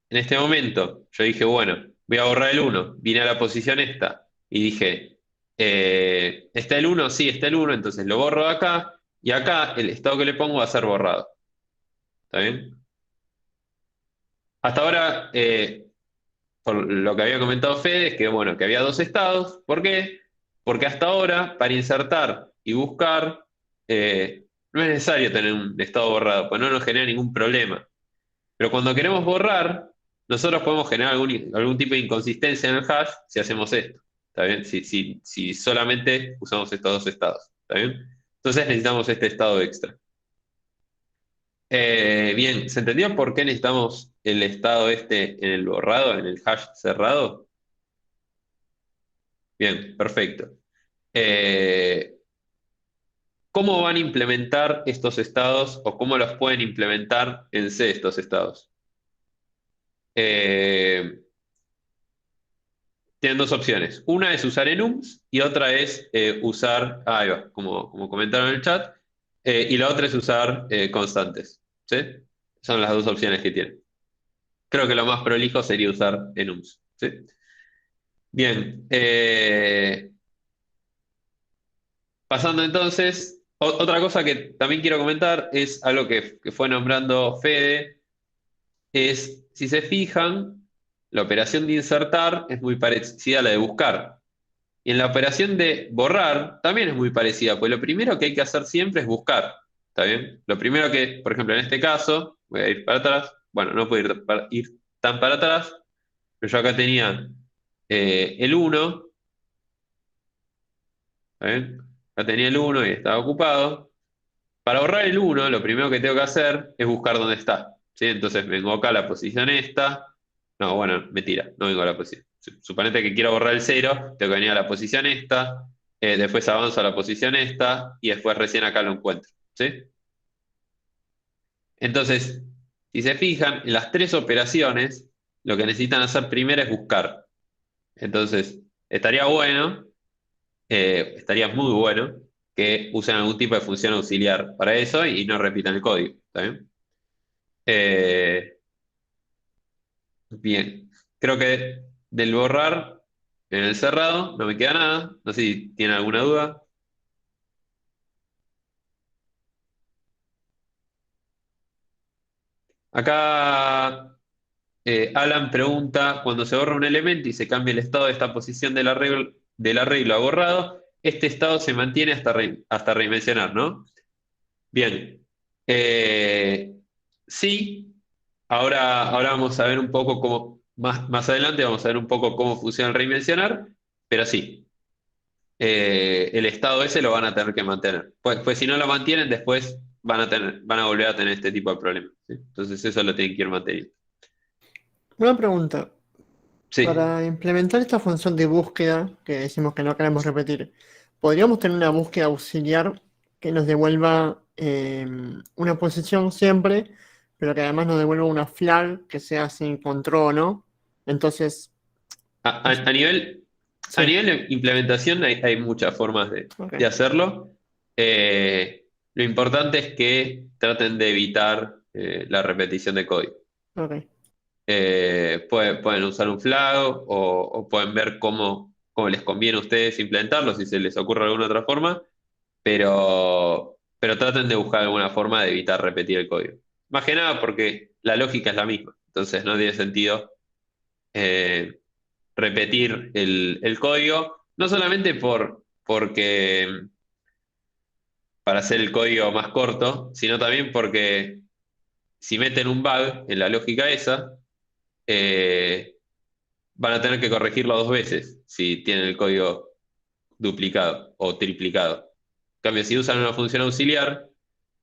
este momento, yo dije, bueno, voy a borrar el 1, vine a la posición esta y dije, ¿está el 1? Sí, está el 1, entonces lo borro de acá y acá el estado que le pongo va a ser borrado. ¿Está bien? Hasta ahora, por lo que había comentado Fede, es que, bueno, que había dos estados. ¿Por qué? Porque hasta ahora, para insertar y buscar, no es necesario tener un estado borrado, pues no nos genera ningún problema. Pero cuando queremos borrar, nosotros podemos generar algún tipo de inconsistencia en el hash si hacemos esto. ¿Está bien? Si solamente usamos estos dos estados. ¿Está bien? Entonces necesitamos este estado extra. Bien, ¿se entendió por qué necesitamos el estado este en el borrado, en el hash cerrado? Bien, perfecto. Eh, ¿Cómo van a implementar estos estados o cómo los pueden implementar en C estos estados? Eh, Tienen dos opciones. Una es usar enums y otra es usar, ahí va, como comentaron en el chat, y la otra es usar constantes. ¿Sí? Son las dos opciones que tienen. Creo que lo más prolijo sería usar enums. ¿Sí? Bien. Pasando entonces, otra cosa que también quiero comentar es algo que fue nombrando Fede, es, si se fijan, la operación de insertar es muy parecida a la de buscar. Y en la operación de borrar también es muy parecida, pues lo primero que hay que hacer siempre es buscar. ¿Está bien? Lo primero que, por ejemplo, en este caso, voy a ir para atrás. Bueno, no puedo ir tan para atrás, pero yo acá tenía el uno. ¿Está bien? Acá tenía el uno y estaba ocupado. Para borrar el uno, lo primero que tengo que hacer es buscar dónde está. ¿Sí? Entonces vengo acá a la posición esta. No, bueno, mentira, no vengo a la posición. Suponete que quiero borrar el cero, tengo que venir a la posición esta, después avanzo a la posición esta y después recién acá lo encuentro. ¿Sí? Entonces, si se fijan, en las tres operaciones, lo que necesitan hacer primero es buscar. Entonces, estaría bueno, estaría muy bueno que usen algún tipo de función auxiliar para eso y no repitan el código. ¿Está bien? Eh, Bien, creo que del borrar en el cerrado no me queda nada. No sé si tiene alguna duda. Acá Alan pregunta, cuando se borra un elemento y se cambia el estado de esta posición del arreglo a borrado, este estado se mantiene hasta redimensionar, ¿no? Bien. Sí, ahora vamos a ver un poco cómo, más adelante vamos a ver un poco cómo funciona el redimensionar, pero sí. El estado ese lo van a tener que mantener. Pues si no lo mantienen, después van a volver a tener este tipo de problemas. ¿Sí? Entonces eso lo tienen que ir manteniendo. Una pregunta. Sí. Para implementar esta función de búsqueda, que decimos que no queremos repetir, ¿podríamos tener una búsqueda auxiliar que nos devuelva una posición siempre, pero que además nos devuelva una flag que sea si encontró o no? Entonces, A, a- a nivel, a sí, nivel de implementación hay muchas formas ok, de hacerlo. Lo importante es que traten de evitar la repetición de código. ok. Pueden usar un flag o pueden ver cómo les conviene a ustedes implementarlo, si se les ocurre alguna otra forma. Pero traten de buscar alguna forma de evitar repetir el código. Más que nada porque la lógica es la misma, entonces no tiene sentido eh, repetir el código, no solamente porque para hacer el código más corto, sino también porque si meten un bug en la lógica esa, eh, van a tener que corregirlo dos veces si tienen el código duplicado o triplicado. En cambio, si usan una función auxiliar,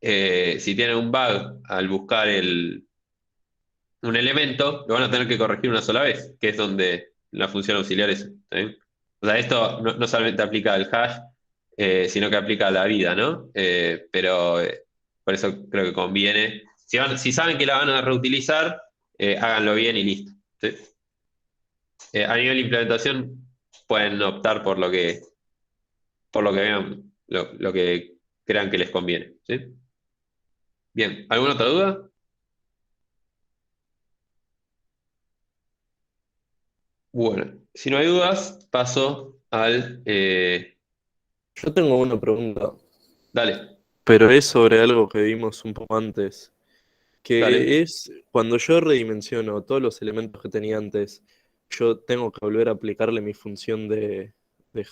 si tienen un bug al buscar un elemento, lo van a tener que corregir una sola vez, que es donde la función auxiliar es. ¿Sí? O sea, esto no solamente aplica al hash, sino que aplica a la vida, ¿no? Pero por eso creo que conviene. Si saben que la van a reutilizar, háganlo bien y listo. ¿Sí? A nivel de implementación, pueden optar por lo que vean, lo que crean que les conviene. ¿Sí? Bien, ¿alguna otra duda? Bueno, si no hay dudas, paso al... Yo tengo una pregunta, dale, pero es sobre algo que vimos un poco antes, dale. que es cuando yo redimensiono todos los elementos que tenía antes, yo tengo que volver a aplicarle mi función de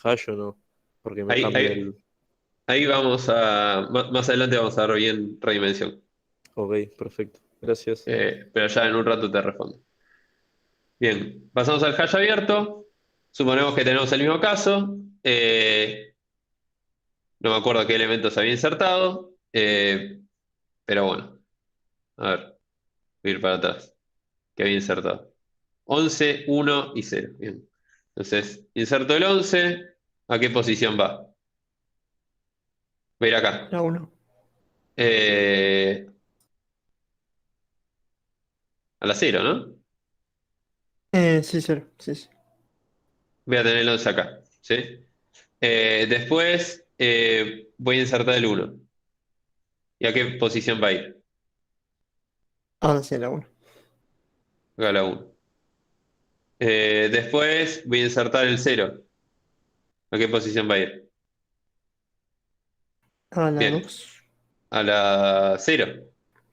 hash o no, porque me Ahí, cambia ahí, el... ahí vamos más adelante vamos a ver bien redimensión. Ok, perfecto, gracias. Pero ya en un rato te respondo. Bien, pasamos al hash abierto. Suponemos que tenemos el mismo caso. No me acuerdo qué elementos había insertado. Pero bueno, a ver, voy a ir para atrás. ¿Qué había insertado? 11, 1 y 0. Bien. Entonces, inserto el 11. ¿A qué posición va? Voy a ir acá. La 1. Eh, a la 0, ¿no? Sí, 0. Sí, sí. Voy a tener el 11 acá, ¿sí? Después voy a insertar el 1. ¿Y a qué posición va a ir? Ahora sí, la 1. Acá la 1. Después voy a insertar el 0. ¿A qué posición va a ir? Ahora la Bien, 2. a la 0,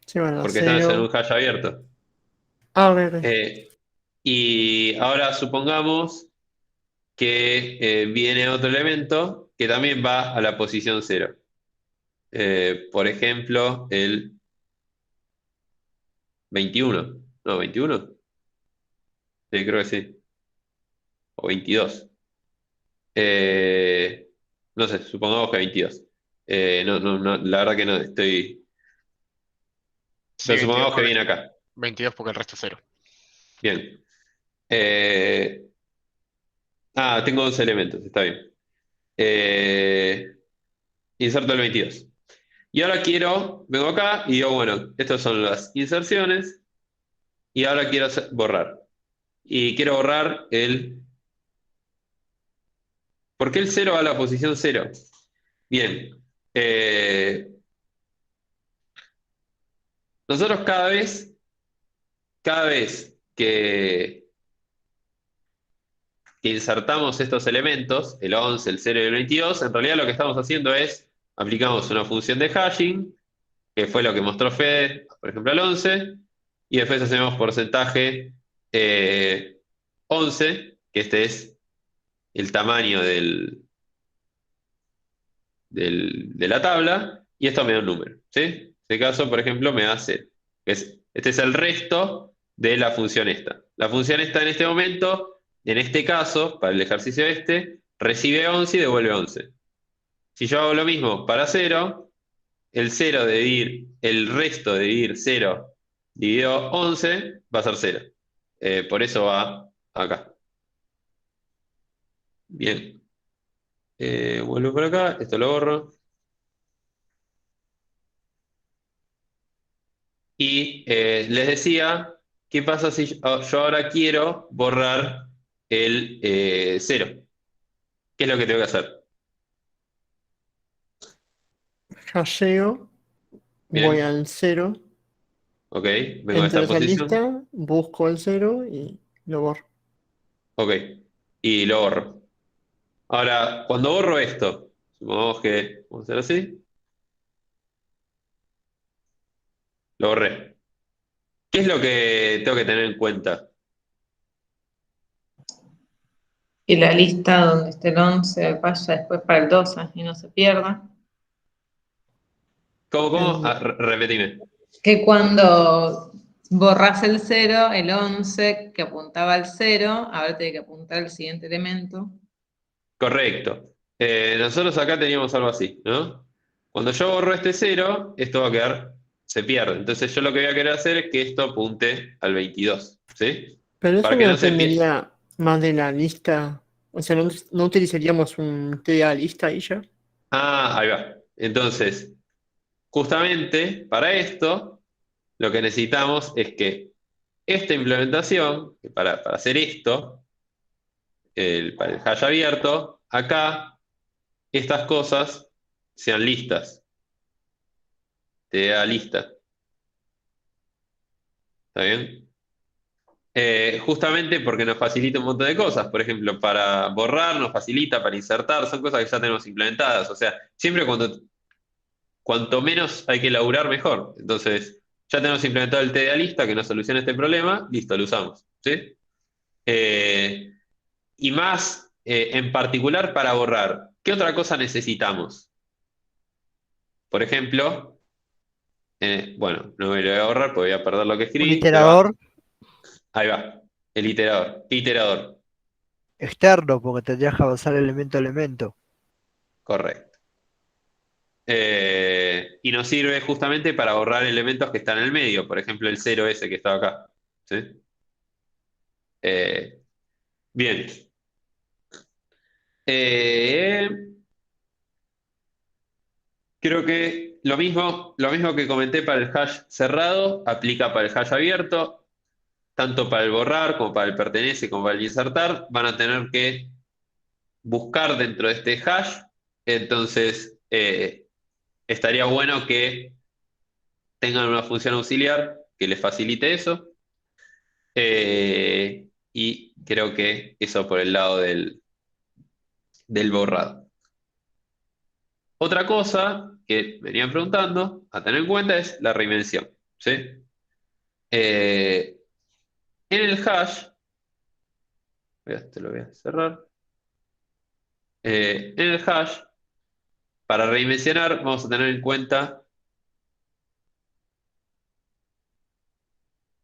Sí, va la porque estamos en un 0. hash abierto. A ver, Y ahora supongamos que viene otro elemento que también va a la posición 0. Por ejemplo, el 21. No, 21. Sí, creo que sí. O 22. Eh, no sé, supongamos que 22. La verdad que no estoy. Sí, Pero 22 supongamos que porque, viene acá. 22 porque el resto es 0. Bien. Eh, tengo 11 elementos, está bien. Eh, inserto el 22. Y ahora vengo acá y digo, bueno, estas son las inserciones y ahora quiero borrar. Y quiero borrar ¿Por qué el 0 va a la posición 0? Bien. eh, nosotros cada vez que insertamos estos elementos, el 11, el 0 y el 22, en realidad lo que estamos haciendo es, aplicamos una función de hashing, que fue lo que mostró Fede, por ejemplo, al 11, y después hacemos porcentaje 11, que este es el tamaño de la tabla, y esto me da un número, ¿sí? En este caso, por ejemplo, me da 0, este es el resto de la función esta. La función esta en este momento, en este caso, para el ejercicio este, recibe 11 y devuelve 11. Si yo hago lo mismo para 0, el resto de dividir 0 dividido 11 va a ser 0. Por eso va acá. Bien. Vuelvo por acá, esto lo borro. Y les decía, ¿qué pasa si yo ahora quiero borrar el 0? ¿Qué es lo que tengo que hacer? hasheo. Voy Bien, al 0. ok, vengo a Entro a esta esa posición, lista, busco el 0 y lo borro. ok, y lo borro. Ahora, cuando borro esto, supongamos que, vamos a hacer así, lo borré. ¿Qué es lo que tengo que tener en cuenta? Y la lista donde esté el 11 vaya después para el 12 y no se pierda. ¿Cómo? El- Repetime. Que cuando borras el 0, el 11 que apuntaba al 0, ahora tiene que apuntar al siguiente elemento. Correcto. Nosotros acá teníamos algo así, ¿no? Cuando yo borro este 0, esto va a quedar, se pierde. Entonces yo lo que voy a querer hacer es que esto apunte al 22, ¿sí? Pero eso Para no que no se pierda. dependería más de la lista. O sea, no utilizaríamos un TDA lista ahí ya. Ahí va. Entonces, justamente para esto, lo que necesitamos es que esta implementación, que para hacer esto, para el hash abierto, acá estas cosas sean listas, te da lista, ¿está bien? Justamente porque nos facilita un montón de cosas. Por ejemplo, para borrar nos facilita, para insertar, son cosas que ya tenemos implementadas. O sea, siempre cuanto menos hay que laburar, mejor. Entonces, ya tenemos implementado el TDA lista que nos soluciona este problema, listo, lo usamos, ¿sí? Eh, y más en particular para borrar, ¿qué otra cosa necesitamos? Por ejemplo, bueno, no me lo voy a borrar porque voy a perder lo que Un escribí, pero iterador ahí va, el iterador. ¿Qué iterador? externo, porque tendrías que avanzar elemento a elemento. Correcto. Y nos sirve justamente para borrar elementos que están en el medio, por ejemplo, el cero ese que estaba acá. ¿Sí? Eh, bien. Eh, Creo que lo mismo que comenté para el hash cerrado, aplica para el hash abierto, tanto para el borrar como para el pertenece como para el insertar, van a tener que buscar dentro de este hash. Entonces, estaría bueno que tengan una función auxiliar que les facilite eso. Y creo que eso por el lado del borrado. Otra cosa que venían preguntando a tener en cuenta es la reinvención, ¿sí? En el hash, te lo voy a cerrar. En el hash, para reinvencionar, vamos a tener en cuenta.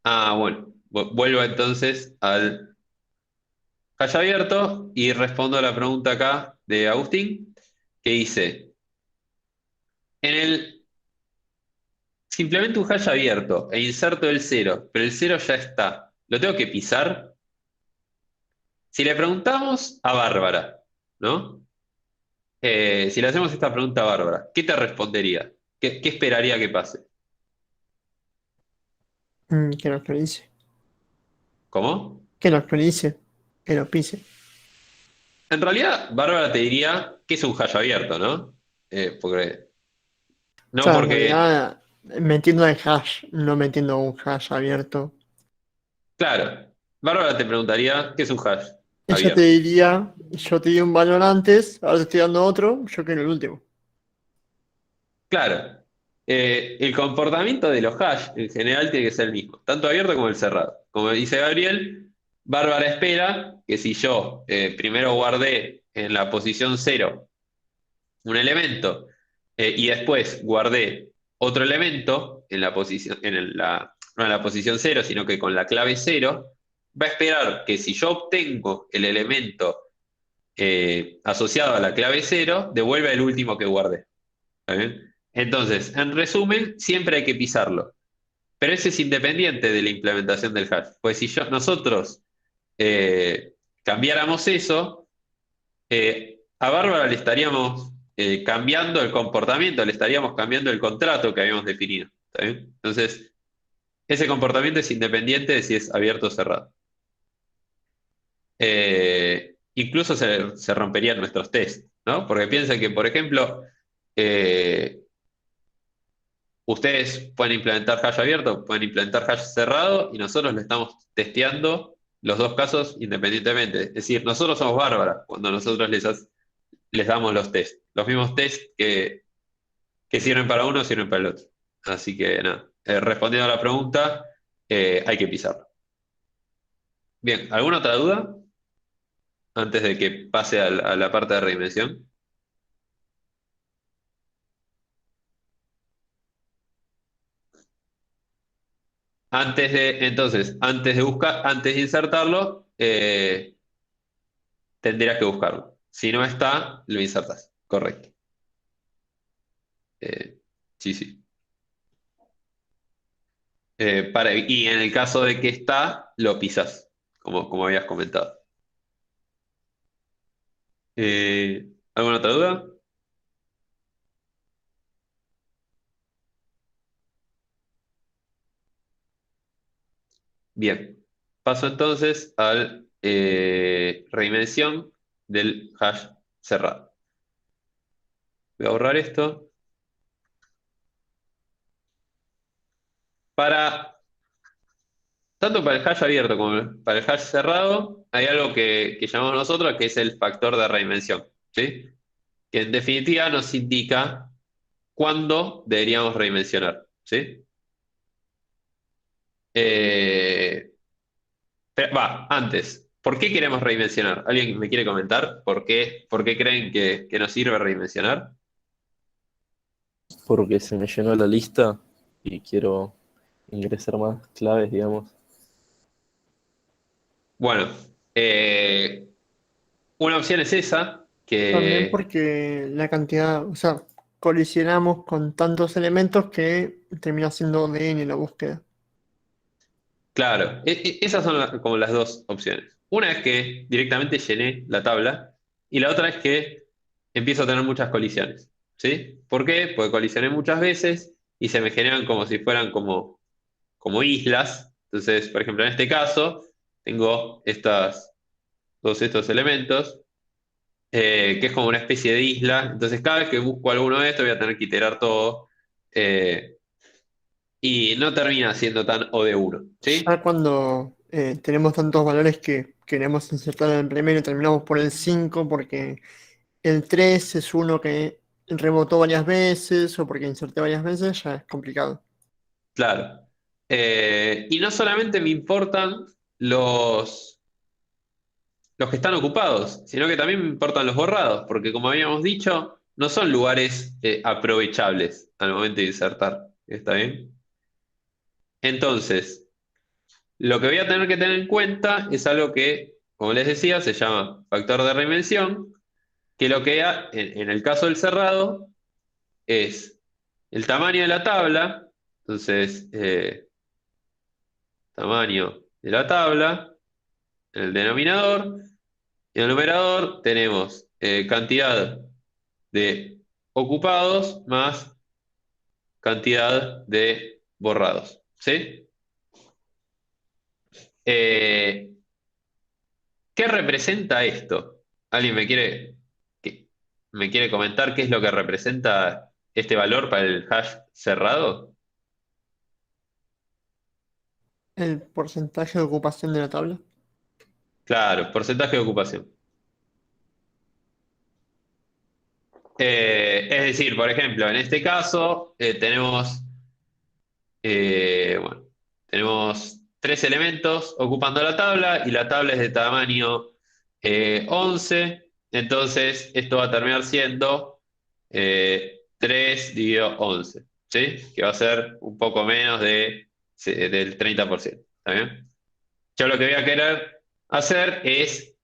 Bueno, vuelvo entonces al hash abierto y respondo a la pregunta acá de Agustín, que dice: en el simplemente un hash abierto e inserto el cero, pero el cero ya está. ¿Lo tengo que pisar? Si le preguntamos a Bárbara, ¿no? Si le hacemos esta pregunta a Bárbara, ¿qué te respondería? ¿Qué esperaría que pase? Que lo actualice. ¿Cómo? Que lo actualice. Que lo pise. En realidad, Bárbara te diría que es un hash abierto, ¿no? Porque, O no sea, en porque, realidad me entiendo el hash, no me entiendo un hash abierto. claro, Bárbara te preguntaría qué es un hash Ella te abierto. diría, yo te di un valor antes, ahora te estoy dando otro, yo quiero el último. Claro, el comportamiento de los hash en general tiene que ser el mismo, tanto abierto como el cerrado. Como dice Gabriel, Bárbara espera que si yo primero guardé en la posición cero un elemento y después guardé otro elemento en la posición, no en la posición cero, sino que con la clave cero, va a esperar que si yo obtengo el elemento asociado a la clave cero, devuelva el último que guardé. ¿Está bien? Entonces, en resumen, siempre hay que pisarlo. Pero ese es independiente de la implementación del hash. Pues si nosotros cambiáramos eso, a Bárbara le estaríamos cambiando el comportamiento, le estaríamos cambiando el contrato que habíamos definido. ¿Está bien? Entonces, ese comportamiento es independiente de si es abierto o cerrado. Incluso se romperían nuestros tests, ¿no? Porque piensen que, por ejemplo, eh, ustedes pueden implementar hash abierto, pueden implementar hash cerrado y nosotros le estamos testeando los dos casos independientemente. Es decir, nosotros somos Bárbara cuando nosotros les damos los tests. Los mismos tests que sirven para uno sirven para el otro. Así que nada, respondiendo a la pregunta, hay que pisarlo. Bien, ¿alguna otra duda antes de que pase a la parte de redimensión? Antes de buscar, antes de insertarlo, tendrías que buscarlo. Si no está, lo insertas. Correcto. Sí, sí. Y en el caso de que está, lo pisas, como habías comentado. ¿Alguna otra duda? Bien. Paso entonces al redimensión del hash cerrado. Voy a borrar esto. Tanto para el hash abierto como para el hash cerrado, hay algo que llamamos nosotros que es el factor de redimensión, ¿sí? Que en definitiva nos indica cuándo deberíamos redimensionar, ¿sí? Eh, antes, ¿por qué queremos redimensionar? ¿Alguien me quiere comentar por qué creen que nos sirve redimensionar? Porque se me llenó la lista y quiero ingresar más claves, digamos. Bueno, una opción es esa, También que porque la cantidad, o sea, colisionamos con tantos elementos que termina siendo DN la búsqueda. claro, esas son como las dos opciones. Una es que directamente llené la tabla y la otra es que empiezo a tener muchas colisiones. ¿Sí? ¿Por qué? Porque colisioné muchas veces y se me generan como si fueran como islas. Entonces, por ejemplo, en este caso, tengo todos estos elementos, que es como una especie de isla. Entonces, cada vez que busco alguno de estos, voy a tener que iterar todo. eh, y no termina siendo tan O de uno, Ya ¿sí? cuando tenemos tantos valores que queremos insertar en el primero y terminamos por el 5 porque el 3 es uno que rebotó varias veces o porque inserté varias veces, ya es complicado. Claro. Y no solamente me importan los que están ocupados, sino que también me importan los borrados, porque como habíamos dicho, no son lugares aprovechables al momento de insertar. ¿Está bien? Entonces, lo que voy a tener que tener en cuenta es algo que, como les decía, se llama factor de reinvención, que lo que en el caso del cerrado es el tamaño de la tabla, entonces, tamaño de la tabla, en el denominador, y en el numerador tenemos cantidad de ocupados más cantidad de borrados. ¿Sí? Eh, ¿Qué representa esto? ¿Alguien me quiere comentar qué es lo que representa este valor para el hash cerrado? El porcentaje de ocupación de la tabla. Claro, porcentaje de ocupación. Es decir, por ejemplo, en este caso bueno, tenemos tres elementos ocupando la tabla y la tabla es de tamaño 11, entonces esto va a terminar siendo 3 dividido 11, ¿sí? Que va a ser un poco menos del 30%, ¿está bien? Yo lo que voy a querer hacer es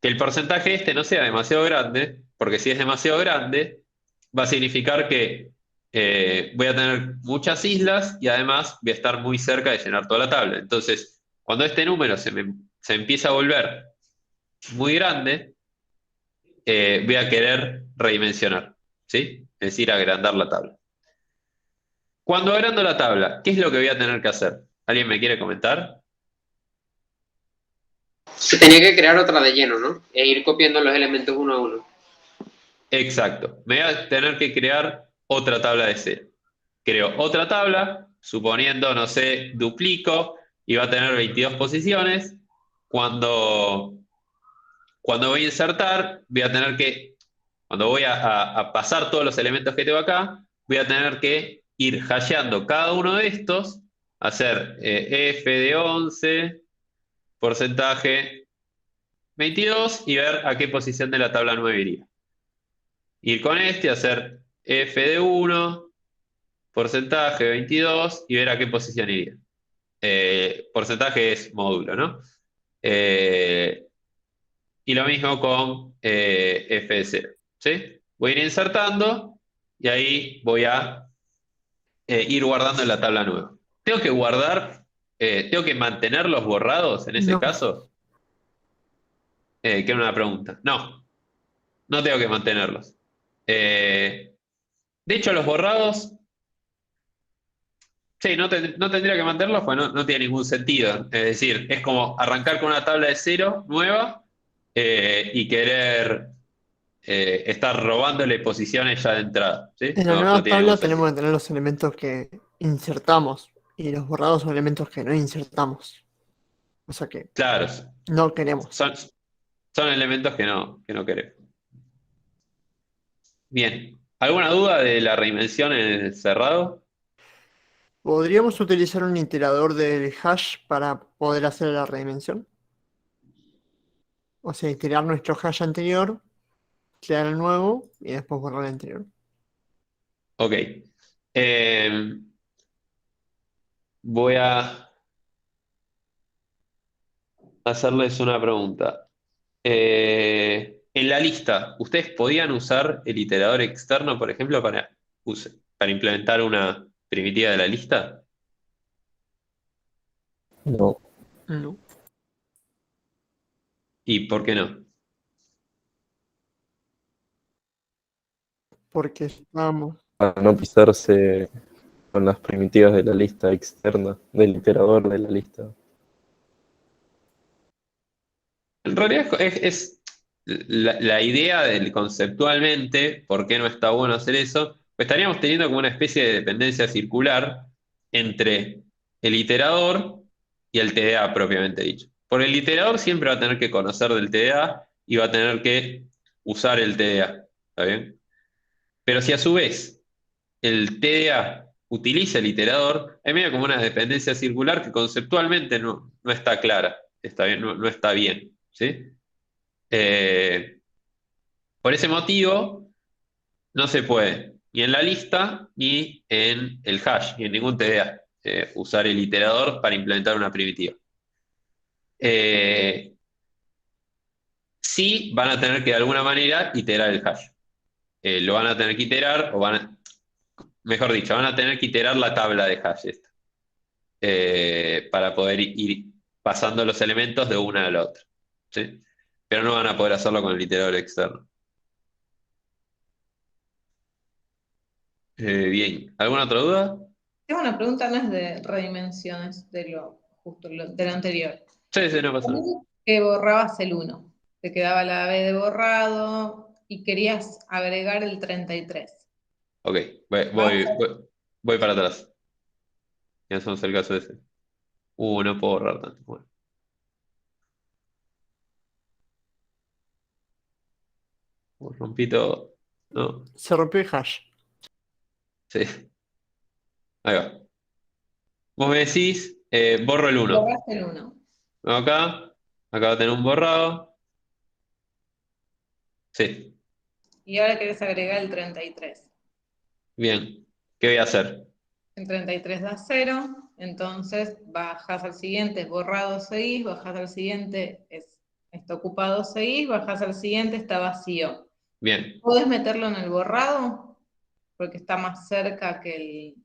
que el porcentaje este no sea demasiado grande, porque si es demasiado grande, va a significar que voy a tener muchas islas y además voy a estar muy cerca de llenar toda la tabla. Entonces, cuando este número se empieza a volver muy grande, voy a querer redimensionar, ¿sí? Es decir, agrandar la tabla. Cuando agrando la tabla, ¿qué es lo que voy a tener que hacer? ¿Alguien me quiere comentar? Se tenía que crear otra de lleno, ¿no? E ir copiando los elementos uno a uno. Exacto. Me voy a tener que crear otra tabla de cero. Creo otra tabla, suponiendo, no sé, duplico y va a tener 22 posiciones. Cuando, cuando voy a insertar, cuando voy a pasar todos los elementos que tengo acá, voy a tener que ir hasheando cada uno de estos, hacer f de 11, porcentaje 22 y ver a qué posición de la tabla 9 iría. Ir con este, hacer f de 1, porcentaje 22 y ver a qué posición iría. Porcentaje es módulo, ¿no? Eh, y lo mismo con f de 0, ¿sí? Voy a ir insertando y ahí voy a ir guardando en la tabla nueva. Tengo que mantener los borrados en ese No, caso? Que era una pregunta. No, no tengo que mantenerlos. De hecho, los borrados, sí, no tendría que mantenerlos, pues no tiene ningún sentido. Es decir, es como arrancar con una tabla de cero nueva y querer estar robándole posiciones ya de entrada. ¿Sí? en la No nueva tiene ningún tabla tenemos sentido. que tener los elementos que insertamos y los borrados son elementos que no insertamos. O sea que Claro, no queremos. son elementos que no queremos. Bien. ¿Alguna duda de la reinvención en el cerrado? ¿Podríamos utilizar un iterador del hash para poder hacer la redimensión? O sea, iterar nuestro hash anterior, crear el nuevo y después borrar el anterior. Ok. Eh, voy a hacerles una pregunta. En la lista, ¿ustedes podían usar el iterador externo, por ejemplo, para implementar una primitiva de la lista? No, No. ¿Y por qué no? porque estábamos. Para no pisarse con las primitivas de la lista externa, del iterador de la lista. En realidad es la idea del conceptualmente, por qué no está bueno hacer eso, pues estaríamos teniendo como una especie de dependencia circular entre el iterador y el TDA propiamente dicho. Por el iterador siempre va a tener que conocer del TDA y va a tener que usar el TDA, ¿está bien? Pero si a su vez el TDA utiliza el iterador, hay medio como una dependencia circular que conceptualmente no está clara, está bien, no está bien, ¿sí? Eh, por ese motivo, no se puede ni en la lista ni en el hash, ni en ningún TDA, usar el iterador para implementar una primitiva. Eh, sí van a tener que de alguna manera iterar el hash. Lo van a tener que iterar, mejor dicho, van a tener que iterar la tabla de hash esta, para poder ir pasando los elementos de una a la otra, ¿sí? Pero no van a poder hacerlo con el iterador externo. Bien, ¿alguna otra duda? Tengo una pregunta, no es de redimensiones de lo justo de lo anterior. Sí, sí, no pasa nada. Que borrabas el 1, te quedaba la B de borrado y querías agregar el 33. Ok, voy para atrás. Ya somos el caso ese. No puedo borrar tanto. Bueno, rompí todo. No, Se rompió el hash. sí. Ahí va. Vos me decís, borro el 1. Borraste el 1. Acá va a tener un borrado. Sí, Y ahora querés agregar el 33. bien. ¿Qué voy a hacer? El 33 da 0, entonces bajas al siguiente, es borrado, seguís, bajas al siguiente, está ocupado, seguís, bajas al siguiente, está vacío. Bien. ¿Podés meterlo en el borrado? Porque está más cerca que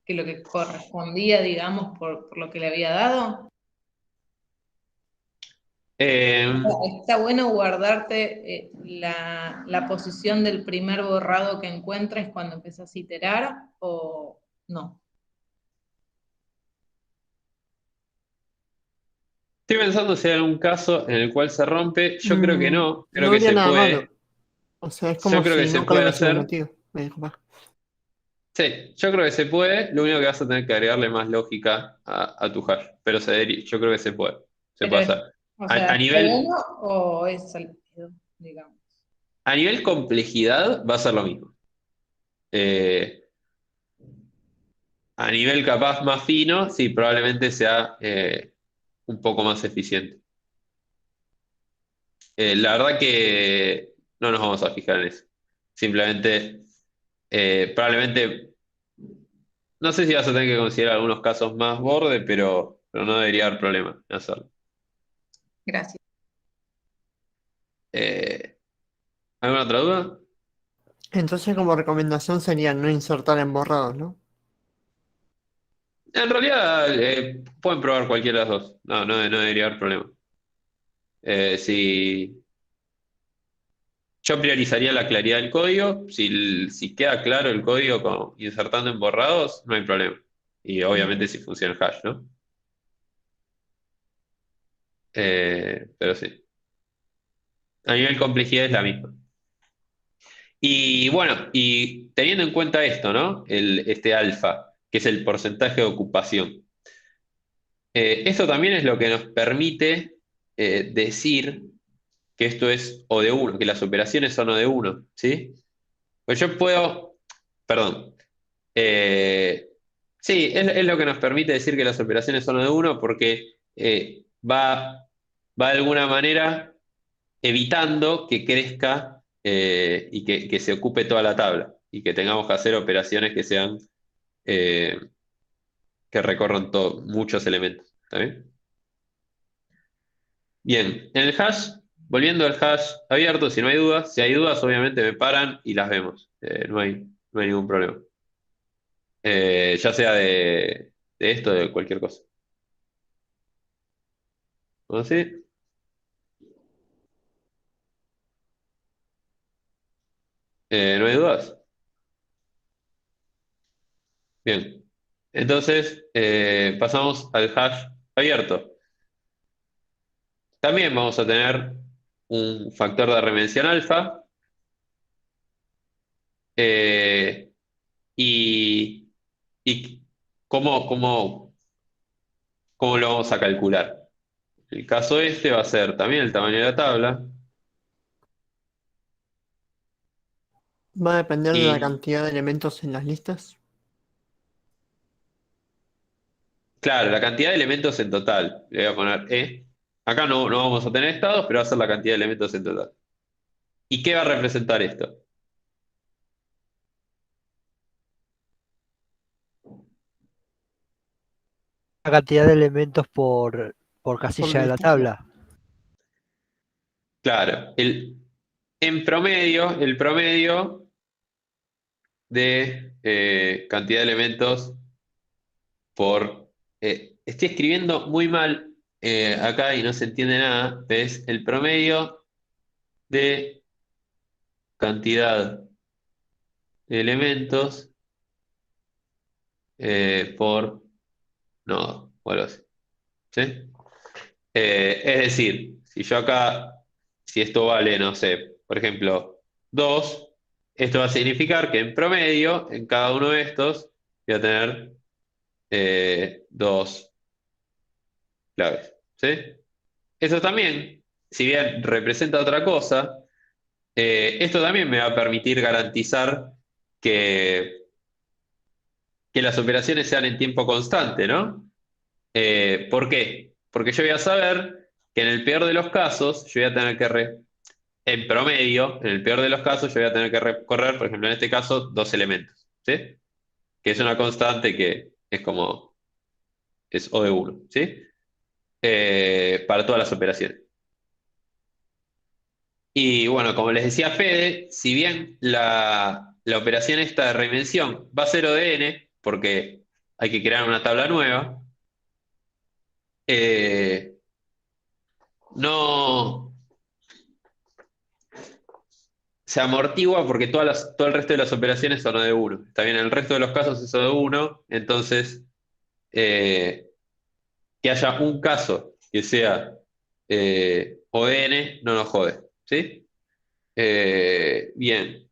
lo que correspondía, digamos, por lo que le había dado. Eh, Está bueno guardarte la posición del primer borrado que encuentres cuando empezás a iterar o no. estoy pensando si hay algún caso en el cual se rompe. Yo creo que Mm, no. Creo no que habría se nada malo. puede. O sea, es Yo como creo que si se nunca lo puede hubiese hacer. metido. Me dijo, "Va". Sí, yo creo que se puede. Lo único que vas a tener que agregarle más lógica a tu hash. Pero yo creo que se puede. Se Pero puede hacer. o A, sea, a ¿está nivel, bueno o es al pedo, digamos? a nivel complejidad va a ser lo mismo. Eh, a nivel capaz más fino, sí, probablemente sea un poco más eficiente. La verdad que no nos vamos a fijar en eso. Simplemente, probablemente, no sé si vas a tener que considerar algunos casos más borde, pero no debería haber problema en hacerlo. Gracias. Eh, ¿Alguna otra duda? Entonces, como recomendación sería no insertar en borrados, ¿no? En realidad, pueden probar cualquiera de las dos. No debería haber problema. Si yo priorizaría la claridad del código, si queda claro el código insertando en borrados, no hay problema. Y obviamente si funciona el hash, ¿no? Pero sí. A nivel complejidad es la misma. Y bueno, y teniendo en cuenta esto, ¿no? Este alfa, que es el porcentaje de ocupación. Esto también es lo que nos permite decir que esto es O de uno, que las operaciones son O de uno, ¿sí? Pues yo puedo, perdón, sí, es lo que nos permite decir que las operaciones son O de uno porque va de alguna manera evitando que crezca y que se ocupe toda la tabla y que tengamos que hacer operaciones que sean eh, que recorran muchos elementos. ¿Está bien? Bien, en el hash, volviendo al hash abierto, si no hay dudas, si hay dudas, obviamente me paran y las vemos. No hay ningún problema. Ya sea de esto o de cualquier cosa. ¿Así? ¿No hay dudas? Bien. Entonces, pasamos al hash abierto. También vamos a tener un factor de redimensión alfa. eh, y, y ¿cómo lo vamos a calcular? El caso este va a ser también el tamaño de la tabla. Va a depender de la Y cantidad de elementos en las listas. claro, la cantidad de elementos en total. Le voy a poner E. Acá no vamos a tener estados, pero va a ser la cantidad de elementos en total. ¿Y qué va a representar esto? La cantidad de elementos por Por casilla de la lista. tabla. Claro, en promedio, el promedio de cantidad de elementos por... estoy escribiendo muy mal acá y no se entiende nada. Es el promedio de cantidad de elementos por nodo, o algo así. ¿Sí? Es decir, si yo acá, si esto vale, no sé, por ejemplo, 2, esto va a significar que en promedio, en cada uno de estos, voy a tener 2 claves. ¿Sí? Eso también, si bien representa otra cosa, esto también me va a permitir garantizar que, que las operaciones sean en tiempo constante, ¿no? ¿Por qué? Porque yo voy a saber que en el peor de los casos, yo voy a tener que, en promedio, en el peor de los casos, yo voy a tener que recorrer, por ejemplo, en este caso, 2 elementos, ¿sí? Que es una constante que es como, es O de 1, ¿sí? Para todas las operaciones. Y bueno, como les decía Fede, si bien la operación esta de redimensión va a ser O de n, porque hay que crear una tabla nueva, eh, no se amortigua porque todo el resto de las operaciones son O de 1. Está bien, en el resto de los casos es O de 1, entonces eh, que haya un caso que sea O de n no nos jode, ¿sí? Bien.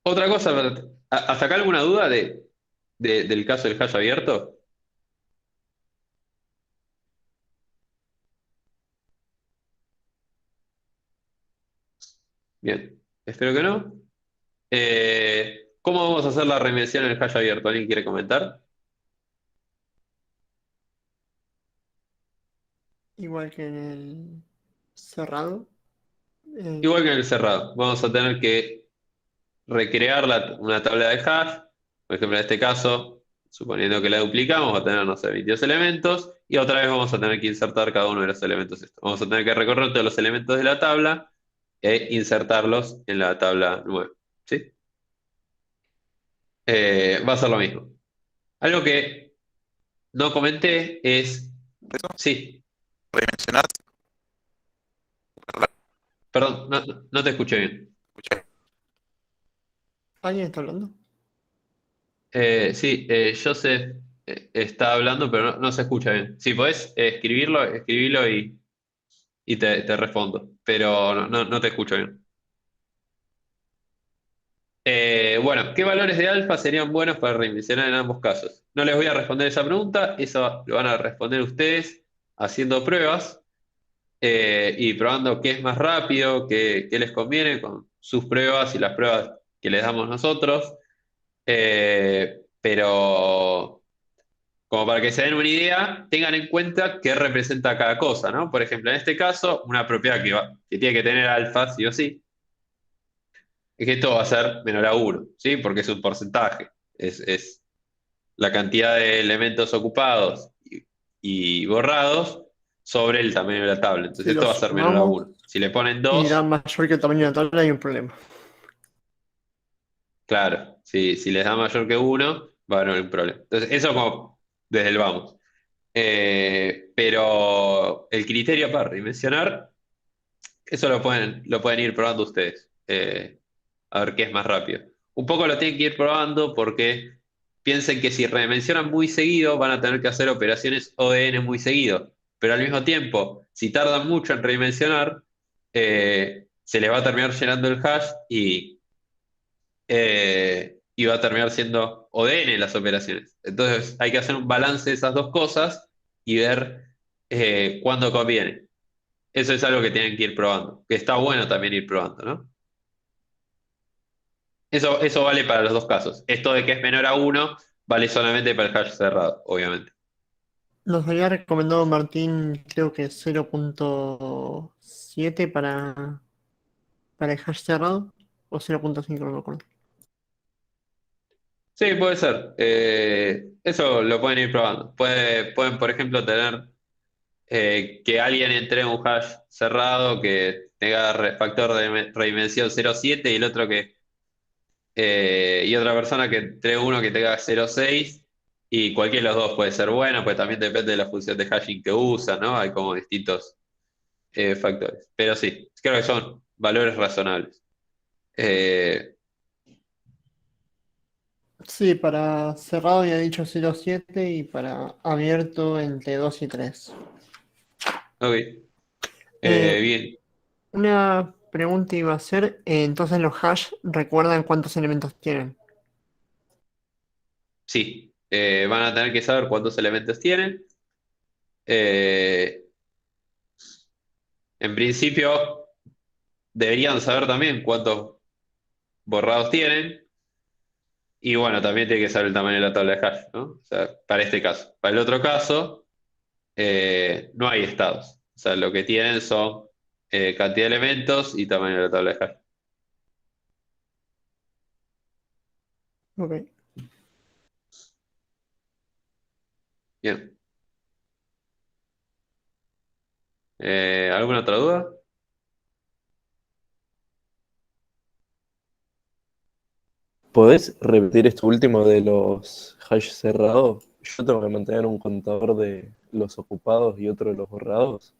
Otra cosa, ¿hasta acá alguna duda del caso del hash abierto? Bien, espero que no. ¿Cómo vamos a hacer la reinvención en el hash abierto? ¿Alguien quiere comentar? Igual que en el cerrado. Igual que en el cerrado, vamos a tener que recrear una tabla de hash. Por ejemplo, en este caso, suponiendo que la duplicamos, va a tener, no sé, 22 elementos. Y otra vez vamos a tener que insertar cada uno de los elementos. Vamos a tener que recorrer todos los elementos de la tabla e insertarlos en la tabla nueva. ¿Sí? Va a ser lo mismo. Algo que no comenté es. Eso, Sí, redimensionar, perdón, no te escuché bien. escuché. ¿Alguien está hablando? Sí, Joseph está hablando, pero no se escucha bien. Si podés escribirlo y te respondo, pero no te escucho bien. Bueno, ¿qué valores de alfa serían buenos para redimensionar en ambos casos? No les voy a responder esa pregunta, eso lo van a responder ustedes haciendo pruebas y probando qué es más rápido, qué les conviene con sus pruebas y las pruebas que les damos nosotros. Pero como para que se den una idea, tengan en cuenta qué representa cada cosa, ¿no? Por ejemplo, en este caso, una propiedad que tiene que tener alfa, sí o sí, es que esto va a ser menor a 1, ¿sí? Porque es un porcentaje. Es la cantidad de elementos ocupados y borrados sobre el tamaño de la tabla. Entonces Si lo esto va a ser menor a sumamos 1. Si le ponen y da 2, mayor que el tamaño de la tabla, hay un problema. claro, si les da mayor que 1, va a haber un problema. Entonces eso como desde el vamos. Pero el criterio para dimensionar Eso lo pueden ir probando ustedes. A ver qué es más rápido. Un poco lo tienen que ir probando porque piensen que si redimensionan muy seguido, van a tener que hacer operaciones ODN muy seguido. Pero al mismo tiempo, si tardan mucho en redimensionar, se les va a terminar llenando el hash y va a terminar siendo ODN las operaciones. Entonces hay que hacer un balance de esas dos cosas y ver cuándo conviene. Eso es algo que tienen que ir probando, que está bueno también ir probando, ¿no? Eso vale para los dos casos. Esto de que es menor a 1 vale solamente para el hash cerrado, obviamente. Nos había recomendado Martín, creo que 0.7 para el hash cerrado, o 0.5, no me acuerdo. Sí, puede ser. Eso lo pueden ir probando. Pueden, por ejemplo, tener que alguien entregue un hash cerrado que tenga factor de redimensión 0.7 y el otro y otra persona que entregue uno que tenga 0.6 y cualquiera de los dos puede ser bueno, pues también depende de la función de hashing que usa, ¿no? Hay como distintos factores. Pero sí, creo que son valores razonables. Eh, Sí, para cerrado ya he dicho 0.7 y para abierto entre 2 y 3. ok. Eh, Bien. una pregunta iba a ser, entonces los hash recuerdan cuántos elementos tienen. Sí, van a tener que saber cuántos elementos tienen. Eh, en principio, deberían saber también cuántos borrados tienen. Y bueno, también tiene que saber el tamaño de la tabla de hash, ¿no? O sea, para este caso. Para el otro caso, no hay estados. O sea, lo que tienen son cantidad de elementos y tamaño de la tabla de hash. Ok. Bien. ¿Alguna otra duda? ¿Podés repetir esto último de los hash cerrados? Yo tengo que mantener un contador de los ocupados y otro de los borrados.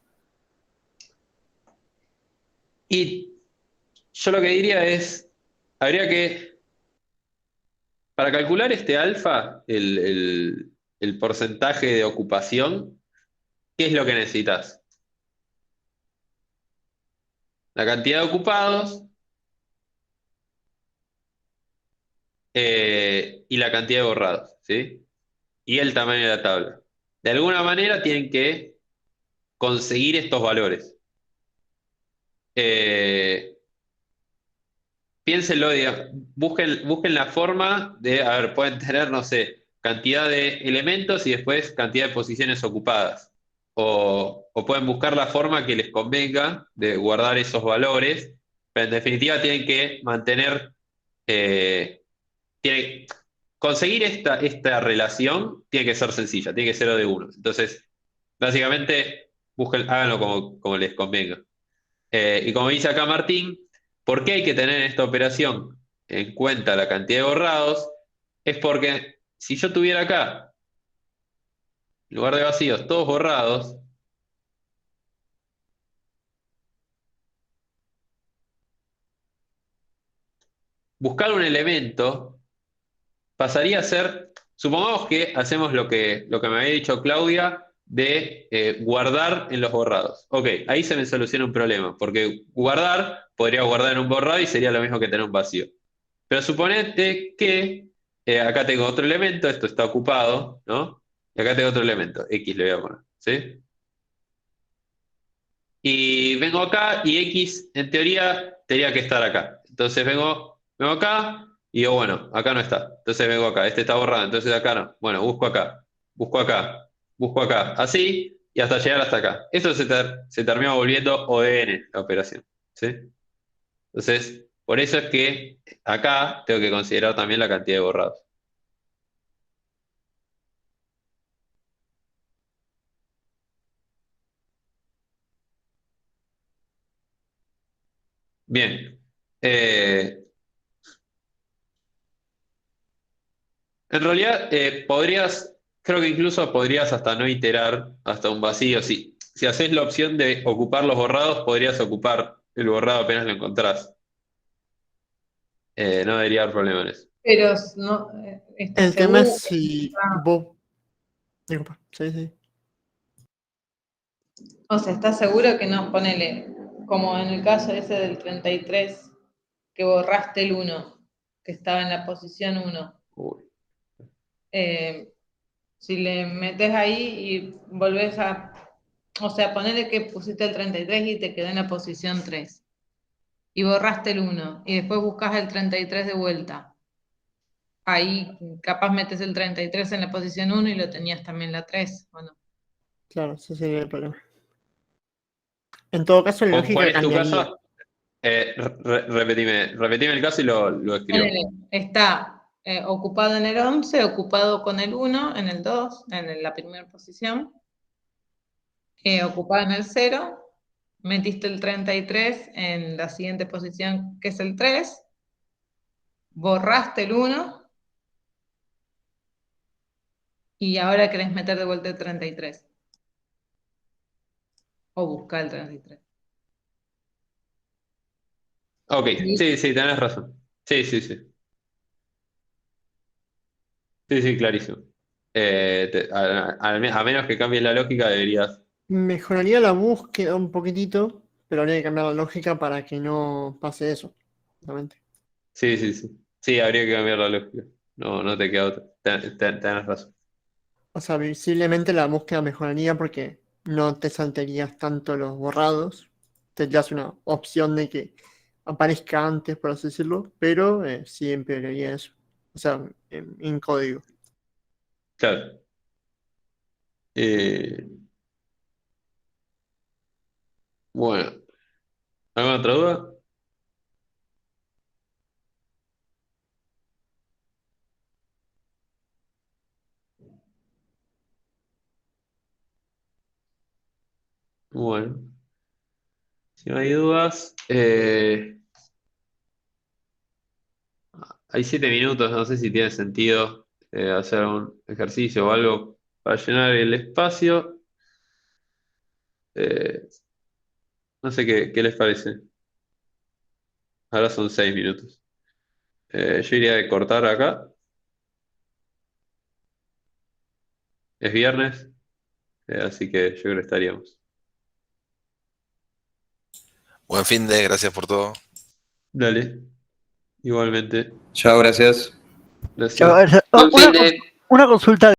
Y yo lo que diría es, habría que, para calcular este alfa, el porcentaje de ocupación, ¿qué es lo que necesitas? La cantidad de ocupados y la cantidad de borrados, ¿sí? Y el tamaño de la tabla. De alguna manera tienen que conseguir estos valores. Eh, Piénsenlo, busquen la forma de, a ver, pueden tener, no sé, cantidad de elementos y después cantidad de posiciones ocupadas. O pueden buscar la forma que les convenga de guardar esos valores, pero en definitiva tienen que mantener, eh, conseguir esta relación tiene que ser sencilla, tiene que ser O de 1. Entonces, básicamente, háganlo como les convenga. Y como dice acá Martín, ¿por qué hay que tener en esta operación en cuenta la cantidad de borrados? Es porque si yo tuviera acá, en lugar de vacíos, todos borrados, buscar un elemento pasaría a ser, supongamos que hacemos lo que me había dicho Claudia de guardar en los borrados. Ok, ahí se me soluciona un problema, porque podría guardar en un borrado y sería lo mismo que tener un vacío. Pero suponete que acá tengo otro elemento, esto está ocupado, ¿no? Y acá tengo otro elemento, X le voy a poner, ¿sí? Y vengo acá y X en teoría tendría que estar acá. Entonces vengo acá y digo, bueno, acá no está. Entonces vengo acá, este está borrado, entonces acá no. Bueno, busco acá, busco acá, busco acá, así y hasta llegar hasta acá. Esto se termina volviendo ODN, la operación, ¿sí? Entonces, por eso es que acá tengo que considerar también la cantidad de borrados. Bien. En realidad, creo que incluso podrías hasta no iterar hasta un vacío. Si haces la opción de ocupar los borrados, podrías ocupar el borrado apenas lo encontrás. No debería haber problema en eso. Pero no, ¿estás El tema seguro? es si Ah. vos. Disculpa, sí. O sea, ¿estás seguro que no? Ponele, como en el caso ese del 33, que borraste el 1, que estaba en la posición 1. Uy. Si le metes ahí y volvés a... O sea, ponele que pusiste el 33 y te quedó en la posición 3. Y borraste el 1. Y después buscas el 33 de vuelta. Ahí capaz metes el 33 en la posición 1 y lo tenías también la 3, ¿o no? Claro, ese sería el problema. En todo caso, la lógica ¿Cuál es tu cambiaría. caso? Repetime el caso y lo escribo. Ponele, está ocupado en el 11, ocupado con el 1, en el 2, en la primera posición. Ocupado en el 0, metiste el 33 en la siguiente posición, que es el 3, borraste el 1 y ahora querés meter de vuelta el 33. O buscar el 33. Ok, sí, tenés razón. Sí. Sí, clarísimo. A menos que cambies la lógica, deberías. Mejoraría la búsqueda un poquitito, pero habría que cambiar la lógica para que no pase eso. Justamente. Sí. Sí, habría que cambiar la lógica. No te queda otra. Tenés razón. O sea, visiblemente la búsqueda mejoraría porque no te salterías tanto los borrados. Tendrías una opción de que aparezca antes, por así decirlo, pero sí empeoraría eso. O sea, en código. Claro. Eh, bueno, ¿alguna otra duda? Bueno, si no hay dudas, hay 7 minutos, no sé si tiene sentido hacer un ejercicio o algo para llenar el espacio. Eh, no sé qué les parece. Ahora son 6 minutos. Yo iría a cortar acá. Es viernes, así que yo creo que estaríamos. Buen fin de, gracias por todo. Dale, igualmente. Chao, gracias. Gracias. Una, Buen fin de... una consulta